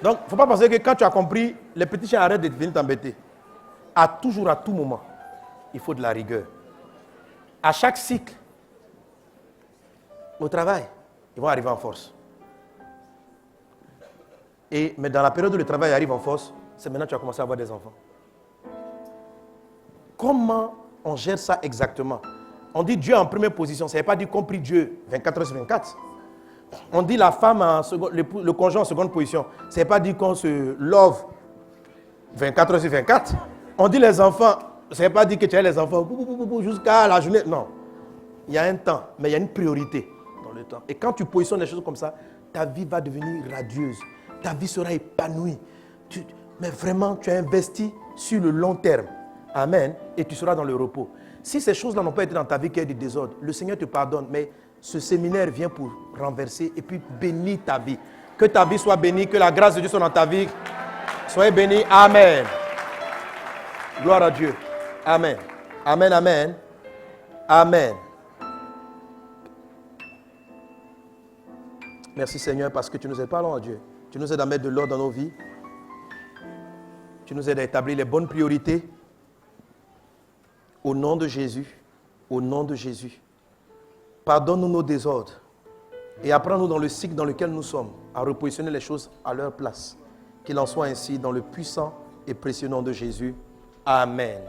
S1: Donc, il ne faut pas penser que quand tu as compris, les petits chiens arrêtent de venir t'embêter. À tout moment, il faut de la rigueur. À chaque cycle, au travail, ils vont arriver en force. Mais dans la période où le travail arrive en force, c'est maintenant que tu as commencé à avoir des enfants. Comment on gère ça exactement? On dit Dieu en première position. Ça ne veut pas dire qu'on prie Dieu 24 heures sur 24. On dit la femme, le conjoint en seconde position. Ça ne veut pas dire qu'on se love 24 heures sur 24. On dit les enfants. Ça ne veut pas dire que tu as les enfants jusqu'à la journée. Non. Il y a un temps, mais il y a une priorité dans le temps. Et quand tu positionnes les choses comme ça, ta vie va devenir radieuse. Ta vie sera épanouie. Mais vraiment, tu as investi sur le long terme. Amen. Et tu seras dans le repos. Si ces choses-là n'ont pas été dans ta vie, qu'il y a du désordre, le Seigneur te pardonne. Mais ce séminaire vient pour renverser et puis bénir ta vie. Que ta vie soit bénie, que la grâce de Dieu soit dans ta vie. Soyez bénis. Amen. Gloire à Dieu. Amen. Amen, amen. Amen. Merci Seigneur parce que tu nous aides, parlons à Dieu. Tu nous aides à mettre de l'ordre dans nos vies. Tu nous aides à établir les bonnes priorités. Au nom de Jésus. Au nom de Jésus. Pardonne-nous nos désordres. Et apprends-nous dans le cycle dans lequel nous sommes à repositionner les choses à leur place. Qu'il en soit ainsi dans le puissant et précieux nom de Jésus. Amen.